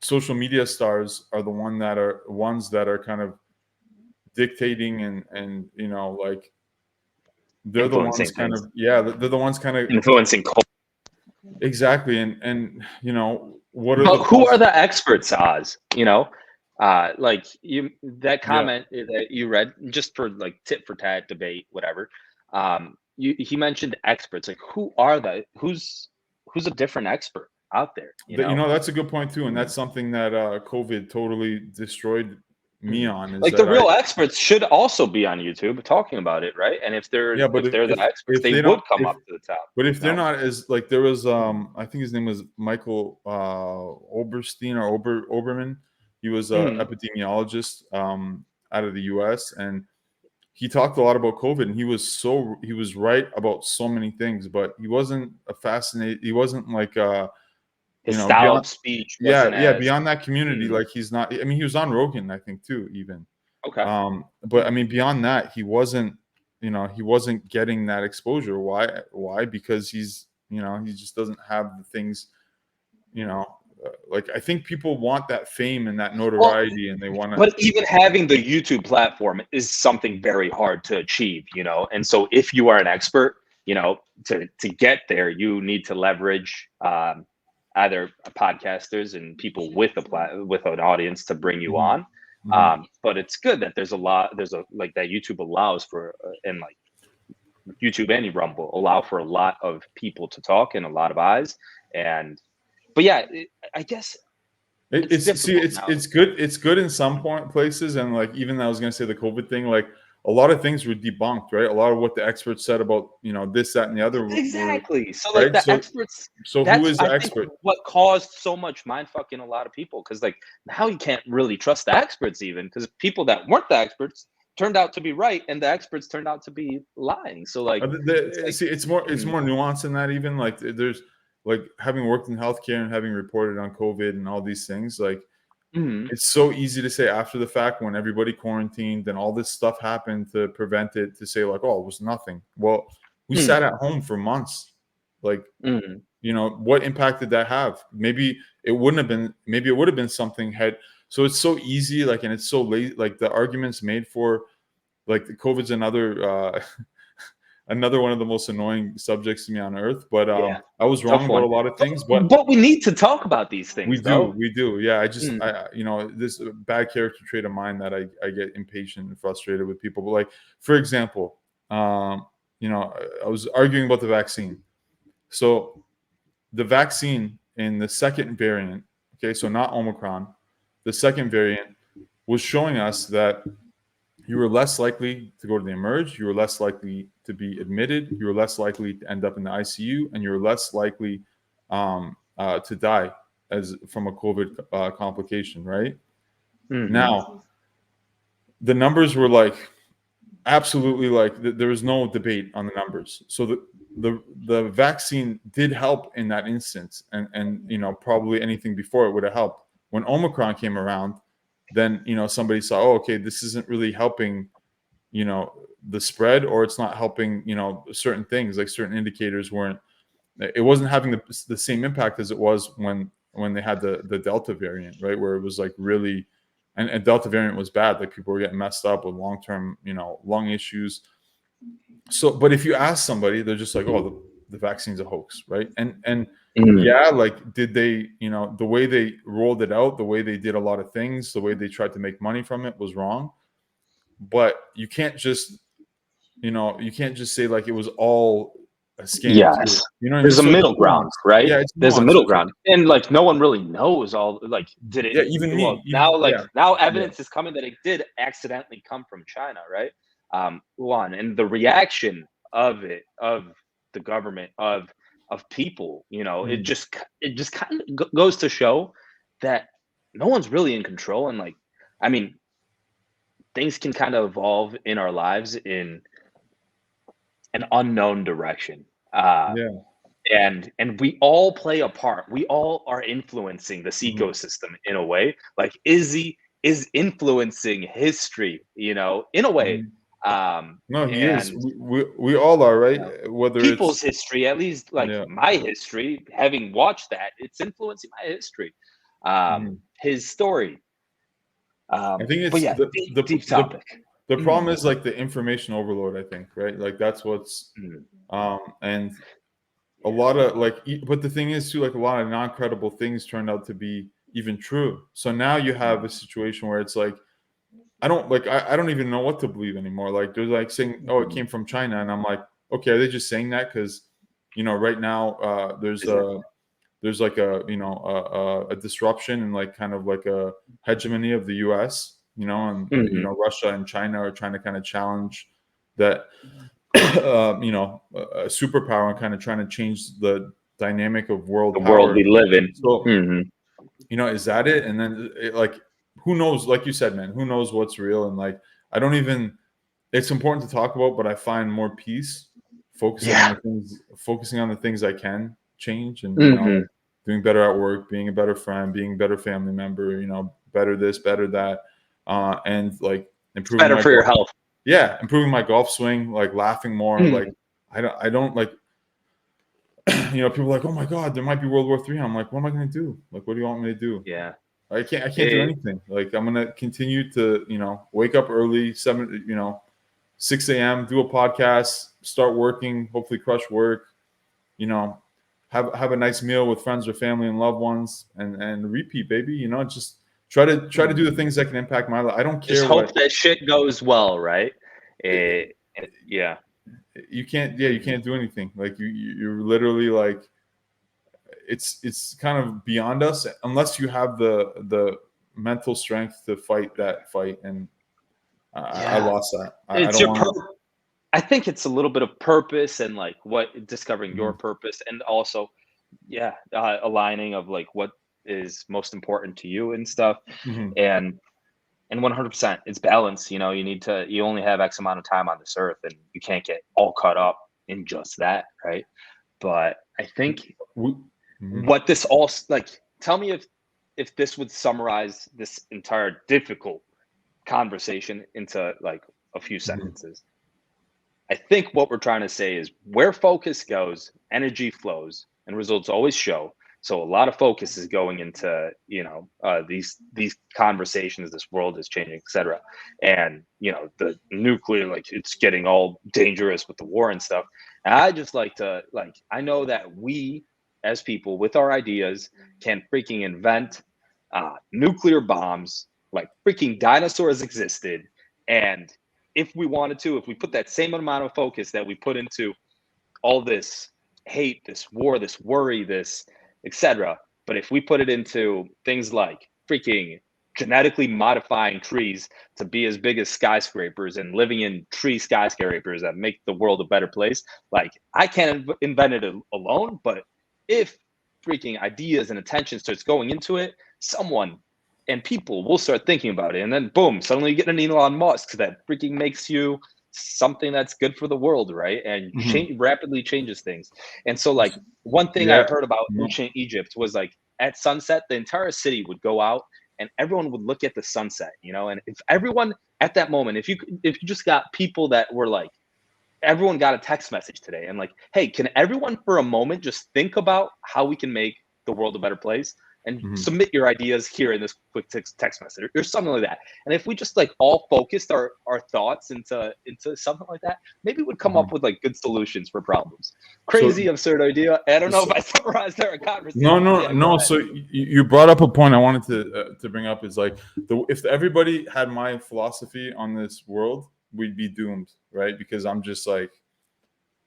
social media stars are the ones that are kind of dictating and like they're the ones Influencing kind things, of they're the ones kind of influencing culture. exactly and what are the But who are pos- the experts, Oz? Like you that yeah. comment that you read just for like tit for tat debate, whatever. He mentioned experts. Like who are the who's a different expert out there? That's a good point too, and that's something that COVID totally destroyed me Mhm. on. Is Like the that I real experts should also be on YouTube talking about it, right? And yeah, but if they're the experts, if they they would don't come up to the top. but if they're No. not as like there was I think his name was Michael Oberstein or Oberman. He was a Mhm. epidemiologist out of the U.S. and he talked a lot about COVID, and he was right about so many things, but he wasn't a fascinated. He wasn't like His style beyond of speech yeah wasn't yeah as beyond that community. mm, Like he's not. I mean, he was on Rogan, I think too, even. okay. But I mean, beyond that, he wasn't. he wasn't getting that exposure. Why? Because he's, he just doesn't have the things, like, I think people want that fame and that notoriety, and they want to. But even having the YouTube platform is something very hard to achieve, and so if you are an expert, to get there, you need to leverage either podcasters and people with an audience to bring you on. But it's good that there's like that YouTube allows for, and like YouTube and Rumble allow for a lot of people to talk and a lot of eyes. But yeah, I guess it's good. It's good in some places, and like, even I was going to say the COVID thing, like a lot of things were debunked, right? A lot of what the experts said about, this, that, and the other. Exactly. So like, right? the experts. So who is the expert? What caused so much mind fucking a lot of people? Because like, now you can't really trust the experts, even because people that weren't the experts turned out to be right, and the experts turned out to be lying. So like, it's more nuanced than that. Even like, there's, like, having worked in healthcare and having reported on COVID and all these things, like, it's so easy to say after the fact, when everybody quarantined and all this stuff happened to prevent it, to say like, oh, it was nothing. Well, we sat at home for months. Like, what impact did that have? Maybe it wouldn't have been. Maybe it would have been something So it's so easy, like, and it's so late. Like, the arguments made for, like, the COVID's another one of the most annoying subjects to me on earth. But I was wrong about a lot of things. But we need to talk about these things. We do. Yeah, I just, this bad character trait of mine that I get impatient and frustrated with people. But like, for example, I was arguing about the vaccine. So the vaccine in the second variant, okay, so not Omicron, the second variant was showing us that you were less likely to go to the emerge, you were less likely to be admitted, you were less likely to end up in the ICU, and you were less likely to die from a COVID complication, right? Now, the numbers were like, absolutely, like, there was no debate on the numbers. So the vaccine did help in that instance, and probably anything before it would have helped. When Omicron came around, then somebody saw, oh, okay, this isn't really helping the spread, or it's not helping certain things, like certain indicators it wasn't having the same impact as it was when they had the Delta variant, right, where it was like really, and Delta variant was bad, like people were getting messed up with long-term lung issues. So, but if you ask somebody, they're just like, oh, the vaccine's a hoax, right? And yeah, like, did they, the way they rolled it out, the way they did a lot of things, the way they tried to make money from it was wrong. But you can't just say like it was all a scam. Yes. There's a middle ground, right? Yeah, there's a middle ground, and like, no one really knows did it? Yeah, even me. Now evidence is coming that it did accidentally come from China, right? And the reaction of the government, of people, it just kind of goes to show that no one's really in control. And like, I mean, things can kind of evolve in our lives in an unknown direction. And we all play a part. We all are influencing this ecosystem in a way. Like, Izzy is influencing history, in a way. No, he is. We all are, right? Whether people's history, at least, like my history, having watched that, it's influencing my history. His story. I think it's deep topic. The problem is like the information overload, I think, right? Like, that's what's and a lot of but the thing is too, like, a lot of non-credible things turned out to be even true. So now you have a situation where it's like, I don't even know what to believe anymore. Like, they're like saying, oh, it came from China, and I'm like, okay, are they just saying that because right now there's like a disruption and like kind of like a hegemony of the US, and Russia and China are trying to kind of challenge that a superpower, and kind of trying to change the dynamic of world we live in. So is that it? And then who knows? Like you said, man, who knows what's real? And like, it's important to talk about, but I find more peace focusing on the things I can change, and doing better at work, being a better friend, being a better family member, better this, better that, and like improving better for your health. improving my golf swing, like laughing more. Like I don't like, people are like, oh my God, there might be World War III. I'm like, what am I going to do? Like, what do you want me to do? Yeah. I can't do anything. Like, I'm going to continue to, wake up early, 6 a.m., do a podcast, start working, hopefully crush work, have a nice meal with friends or family and loved ones, and repeat, baby. Just try to do the things that can impact my life. I don't care. Just hope that shit goes well, right? Yeah. You can't do anything. Like you're literally like, it's kind of beyond us unless you have the mental strength to fight that fight. And I lost that. I don't want to. I think it's a little bit of purpose and like discovering your purpose, and also, aligning of like what is most important to you and stuff. And 100%, it's balance. You only have X amount of time on this earth, and you can't get all caught up in just that, right? But I think what this all, like, tell me if this would summarize this entire difficult conversation into like a few sentences. I think what we're trying to say is where focus goes, energy flows, and results always show. So a lot of focus is going into, these conversations. This world is changing, etc. And, the nuclear, like, it's getting all dangerous with the war and stuff. And I just like to, I know that we as people with our ideas can freaking invent nuclear bombs, like freaking dinosaurs existed. And if we wanted to, if we put that same amount of focus that we put into all this hate, this war, this worry, this etc., but if we put it into things like freaking genetically modifying trees to be as big as skyscrapers and living in tree skyscrapers that make the world a better place, like, I can't invent it alone, but if freaking ideas and attention starts going into it, someone and people will start thinking about it, and then boom, suddenly you get an Elon Musk that freaking makes you something that's good for the world, right? And rapidly changes things. And so, like, one thing I heard about ancient Egypt was, like, at sunset, the entire city would go out and everyone would look at the sunset, and if everyone at that moment, if you just got people that were like, everyone got a text message today and like, hey, can everyone for a moment just think about how we can make the world a better place, and submit your ideas here in this quick text message or something like that. And if we just like all focused our thoughts into something like that, maybe we'd come up with like good solutions for problems. Crazy, absurd idea. I don't know if I summarized our conversation. No. So you brought up a point I wanted to bring up, is like, if everybody had my philosophy on this world, we'd be doomed, right? Because I'm just like,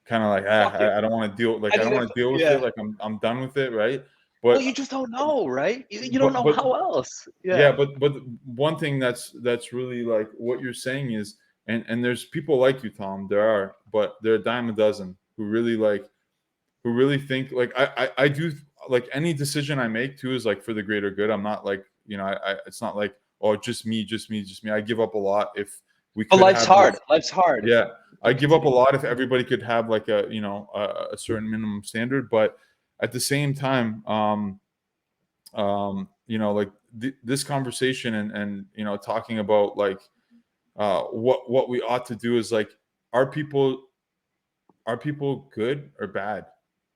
kind of like, I don't want to deal, like, I don't want to deal with it. Like, I'm done with it, right? But you just don't know, right? You don't know how else. But one thing that's really like what you're saying is, and there's people like you, Tom. There are, but they're a dime a dozen who really think like I do. Like, any decision I make too is like for the greater good. I'm not like, it's not like, oh, just me. I give up a lot if we could. Life's hard. Life's hard. Yeah, I give up a lot if everybody could have like a certain minimum standard, but at the same time, like this conversation and talking about like what we ought to do is like, are people good or bad?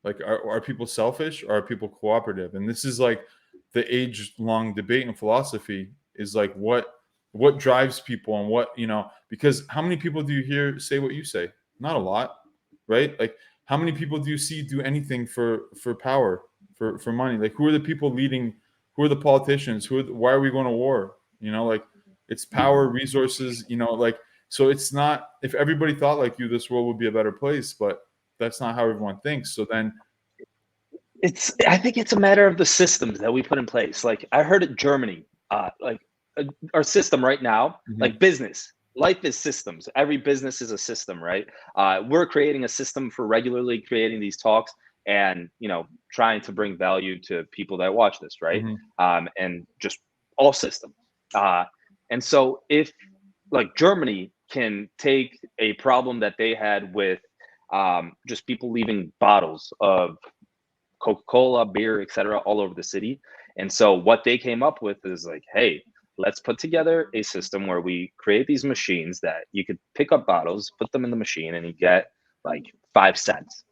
Like, are people selfish or are people cooperative? And this is like the age-long debate in philosophy, is like what drives people, and what, because how many people do you hear say what you say? Not a lot, right? Like, how many people do you see do anything for power, for money? Like, who are the people leading? Who are the politicians? Why are we going to war? Like, it's power, resources, like, so it's not, if everybody thought like you, this world would be a better place, but that's not how everyone thinks. So then I think it's a matter of the systems that we put in place. Like, I heard in Germany, our system right now, like business, life is systems. Every business is a system, right? We're creating a system for regularly creating these talks and, trying to bring value to people that watch this, right? And just all systems. And so if like Germany can take a problem that they had with just people leaving bottles of Coca-Cola, beer, etc., all over the city. And so what they came up with is like, hey, let's put together a system where we create these machines that you could pick up bottles, put them in the machine, and you get like 5 cents,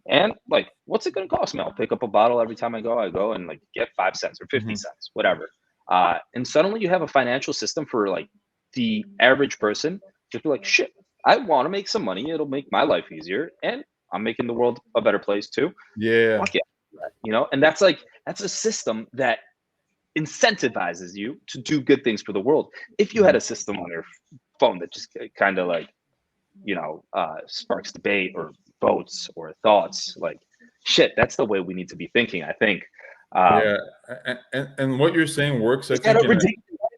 And like, what's it going to cost me? I'll pick up a bottle every time I go and like get 5 cents or 50 cents, whatever. And suddenly you have a financial system for like the average person. Just be like, shit, I want to make some money. It'll make my life easier, and I'm making the world a better place too. Yeah. Fuck yeah. And that's a system that incentivizes you to do good things for the world. If you had a system on your phone that just kind of like, sparks debate or votes or thoughts, like shit, that's the way we need to be thinking, I think. Yeah. And what you're saying works, I Is that think.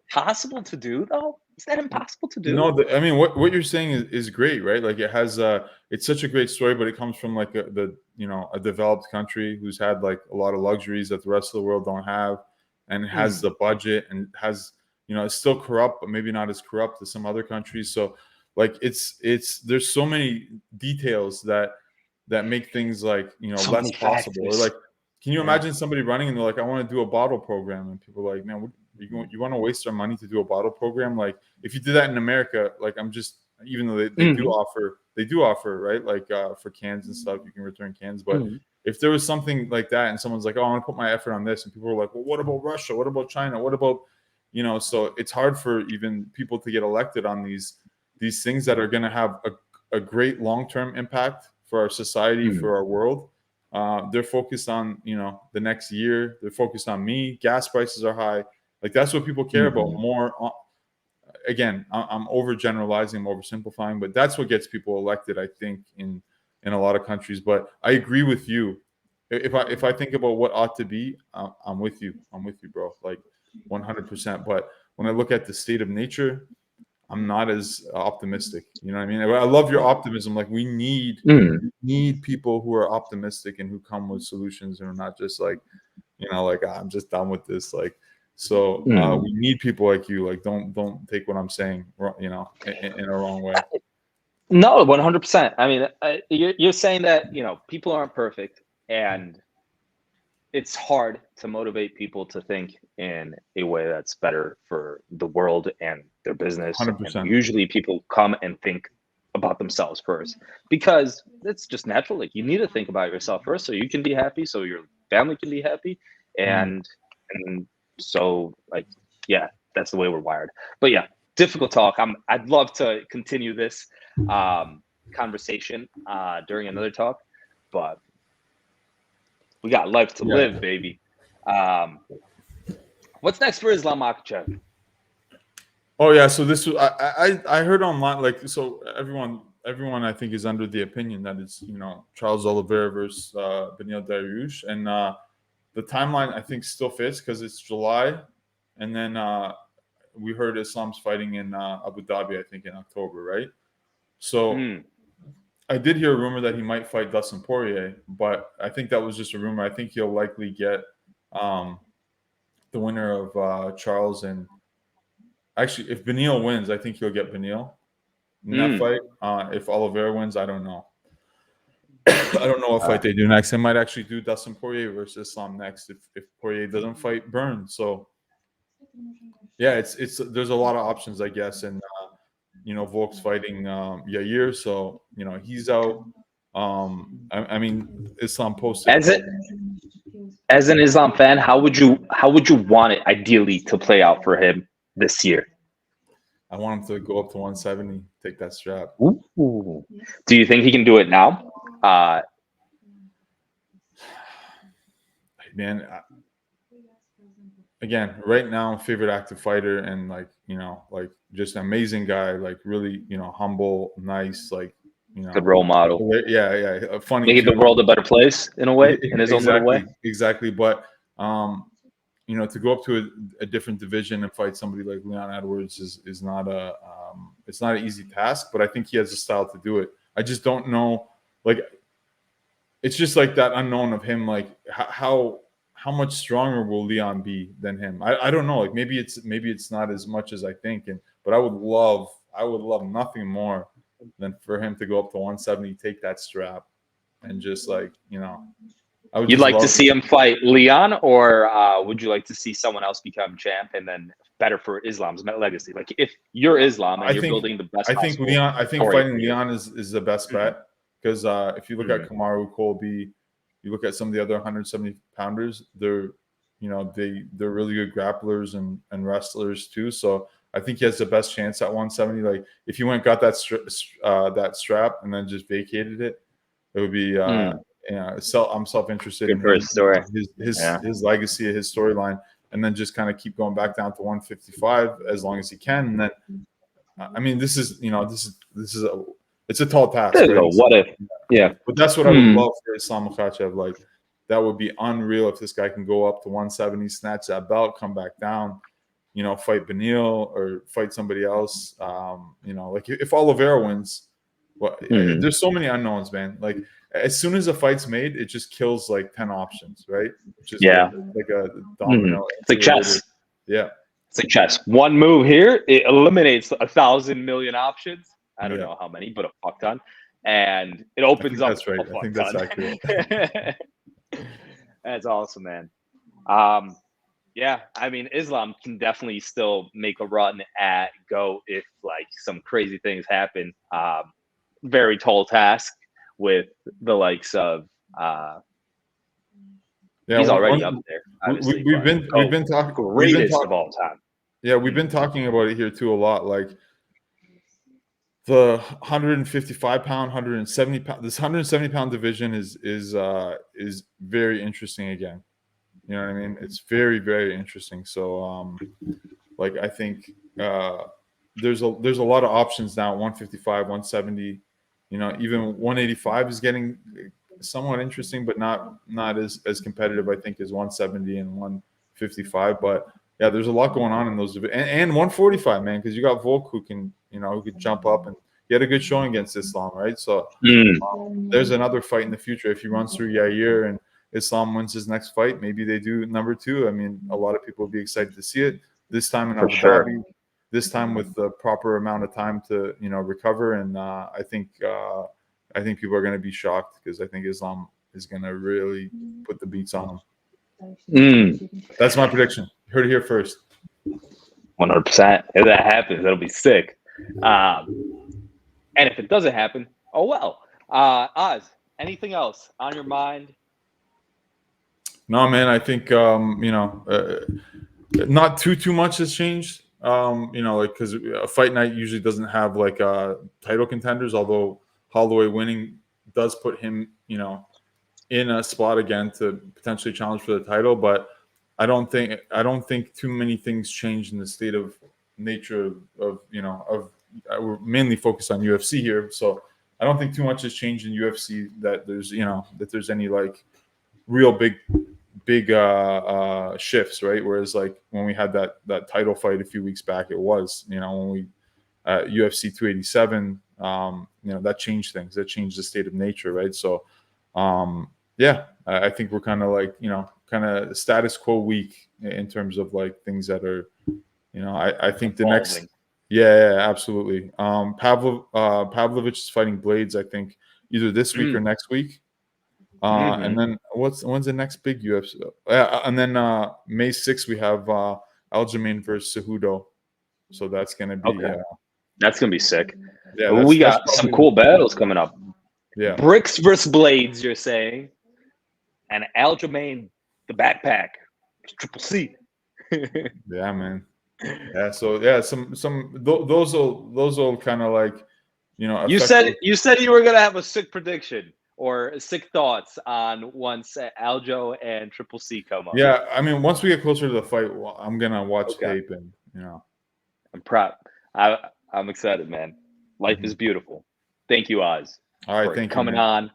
impossible to do though? Is that impossible to do? No, I mean, what you're saying is great, right? Like it has it's such a great story, but it comes from like a developed country who's had like a lot of luxuries that the rest of the world don't have, and has the budget, and has, it's still corrupt, but maybe not as corrupt as some other countries. So like it's there's so many details that make things like, So less many possible. Or factors. like, can you imagine somebody running and they're like, I want to do a bottle program, and people are like, man, you want to waste our money to do a bottle program? Like if you did that in America, like even though they do offer, right? Like for cans and stuff, you can return cans. But if there was something like that and someone's like, oh, I want to put my effort on this, and people are like, well, what about Russia? What about China? What about, so it's hard for even people to get elected on these things that are going to have a great long-term impact for our society, for our world. They're focused on, the next year. They're focused on me. Gas prices are high. Like that's what people care about more. Again, I'm overgeneralizing, I'm oversimplifying, but that's what gets people elected, I think, in a lot of countries. But I agree with you. If I think about what ought to be, I'm with you. I'm with you, bro. Like 100%. But when I look at the state of nature, I'm not as optimistic. You know what I mean? I love your optimism. Like we need people who are optimistic and who come with solutions, and are not just like, like I'm just done with this. Like, so we need people like you. Like don't take what I'm saying, in a wrong way. No, 100%. I mean, you're saying that, people aren't perfect, and it's hard to motivate people to think in a way that's better for the world and their business. 100%. And usually people come and think about themselves first, because it's just natural. Like you need to think about yourself first so you can be happy, so your family can be happy. And so like, yeah, that's the way we're wired. But yeah, difficult talk. I'd love to continue this conversation during another talk, but we got life to live, baby. What's next for Islam Makachev? Oh yeah, so this was I heard online, like, so everyone I think is under the opinion that it's Charles Oliveira versus Beneil Dariush, and the timeline I think still fits because it's July, and then we heard Islam's fighting in Abu Dhabi, I think in October, right? So I did hear a rumor that he might fight Dustin Poirier, but I think that was just a rumor. I think he'll likely get the winner of Charles, and actually, if Beneil wins, I think he'll get Beneil in that fight. If Oliveira wins, I don't know. I don't know what fight they do next. They might actually do Dustin Poirier versus Islam next if Poirier doesn't fight Burns. So yeah, it's there's a lot of options, I guess, and Volk's fighting Yair, so he's out. I mean, Islam posted as an Islam fan, how would you want it ideally to play out for him this year? I want him to go up to 170, take that strap. Ooh. Do you think he can do it now? Man, again, right now, favorite active fighter, and like just an amazing guy, like really humble, nice, like good role model. Yeah, funny. Making the world a better place in a way, in his own little way. Exactly, but to go up to a different division and fight somebody like Leon Edwards is not it's not an easy task, but I think he has the style to do it. I just don't know, like, it's just like that unknown of him, like how much stronger will Leon be than him? I don't know, like maybe it's not as much as I think, but I would love nothing more than for him to go up to 170, take that strap, and just like You'd like to see him fight Leon, or would you like to see someone else become champ and then better for Islam's legacy. Like if you're Islam and you're building the best, I think fighting Leon is the best bet, because if you look at Kamaru, Colby, you look at some of the other 170 pounders, they're really good grapplers and wrestlers too. So I think he has the best chance at 170. Like if you went got that strap and then just vacated it, it would be I'm self-interested in his story, his legacy, his storyline, and then just kind of keep going back down to 155 as long as he can. And then I mean, this is it's a tall task, right? What if? Yeah, but that's what I would love for Islam Makachev. Like that would be unreal if this guy can go up to 170, snatch that belt, come back down, fight Beneil or fight somebody else. Like if Oliveira wins, there's so many unknowns, man. Like as soon as a fight's made, it just kills like 10 options, right? Just like a domino. It's like chess. Yeah. It's like chess. One move here, it eliminates 1,000 million options. I don't know how many, but a fuck ton. And it opens up. That's right. I think that's accurate. That's awesome, man. Yeah, I mean, Islam can definitely still make a run at GOAT if like some crazy things happen. Very tall task with the likes of he's already up there. We've been talking greatest of all time. Yeah, we've been talking about it here too a lot. Like the 155 pound, 170 pound. This 170 pound division is very interesting again. You know what I mean? It's very, very interesting. So like I think there's a lot of options now. 155, 170. Even 185 is getting somewhat interesting, but not as competitive, I think, as 170 and 155. But yeah, there's a lot going on in those and 145, man, because you got Volk who can jump up, and he had a good showing against Islam, right? So there's another fight in the future. If he runs through Yair and Islam wins his next fight, maybe they do number 2. I mean, a lot of people will be excited to see it this time in Abu Dhabi. This time with the proper amount of time to recover, and I think people are going to be shocked because I think Islam is going to really put the beats on him. That's my prediction. You heard it here first. 100%. If that happens, that'll be sick. And if it doesn't happen, oh well. Oz, anything else on your mind? No, man. I think not too much has changed. Like because a fight night usually doesn't have like title contenders, although Holloway winning does put him, in a spot again to potentially challenge for the title. But I don't think too many things changed in the state of nature of we're mainly focused on UFC here, so I don't think too much has changed in UFC that there's any like real big shifts, right? Whereas like when we had that title fight a few weeks back, it was when we UFC 287, that changed things. That changed the state of nature, right? So I think we're kind of like kind of status quo week in terms of like things that are I think the next absolutely. Pavlovich is fighting Blades, I think either this week or next week. And then when's the next big UFC? And then May 6th we have Aljamain versus Cejudo. So that's gonna be that's gonna be sick. Yeah, we got some cool battles coming up. Yeah, Bricks versus Blades, you're saying, and Aljamain the backpack, Triple C. Yeah, man. Yeah, so those will kind of like You said you were gonna have a sick prediction or sick thoughts on once Aljo and Triple C come up. Yeah, I mean, once we get closer to the fight, I'm gonna watch tape and I'm proud. I'm excited, man. Life is beautiful. Thank you, Oz. All right, thank you coming on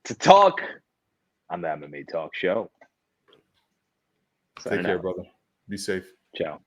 to talk on the MMA Talk Show. Take care, brother. Be safe. Ciao.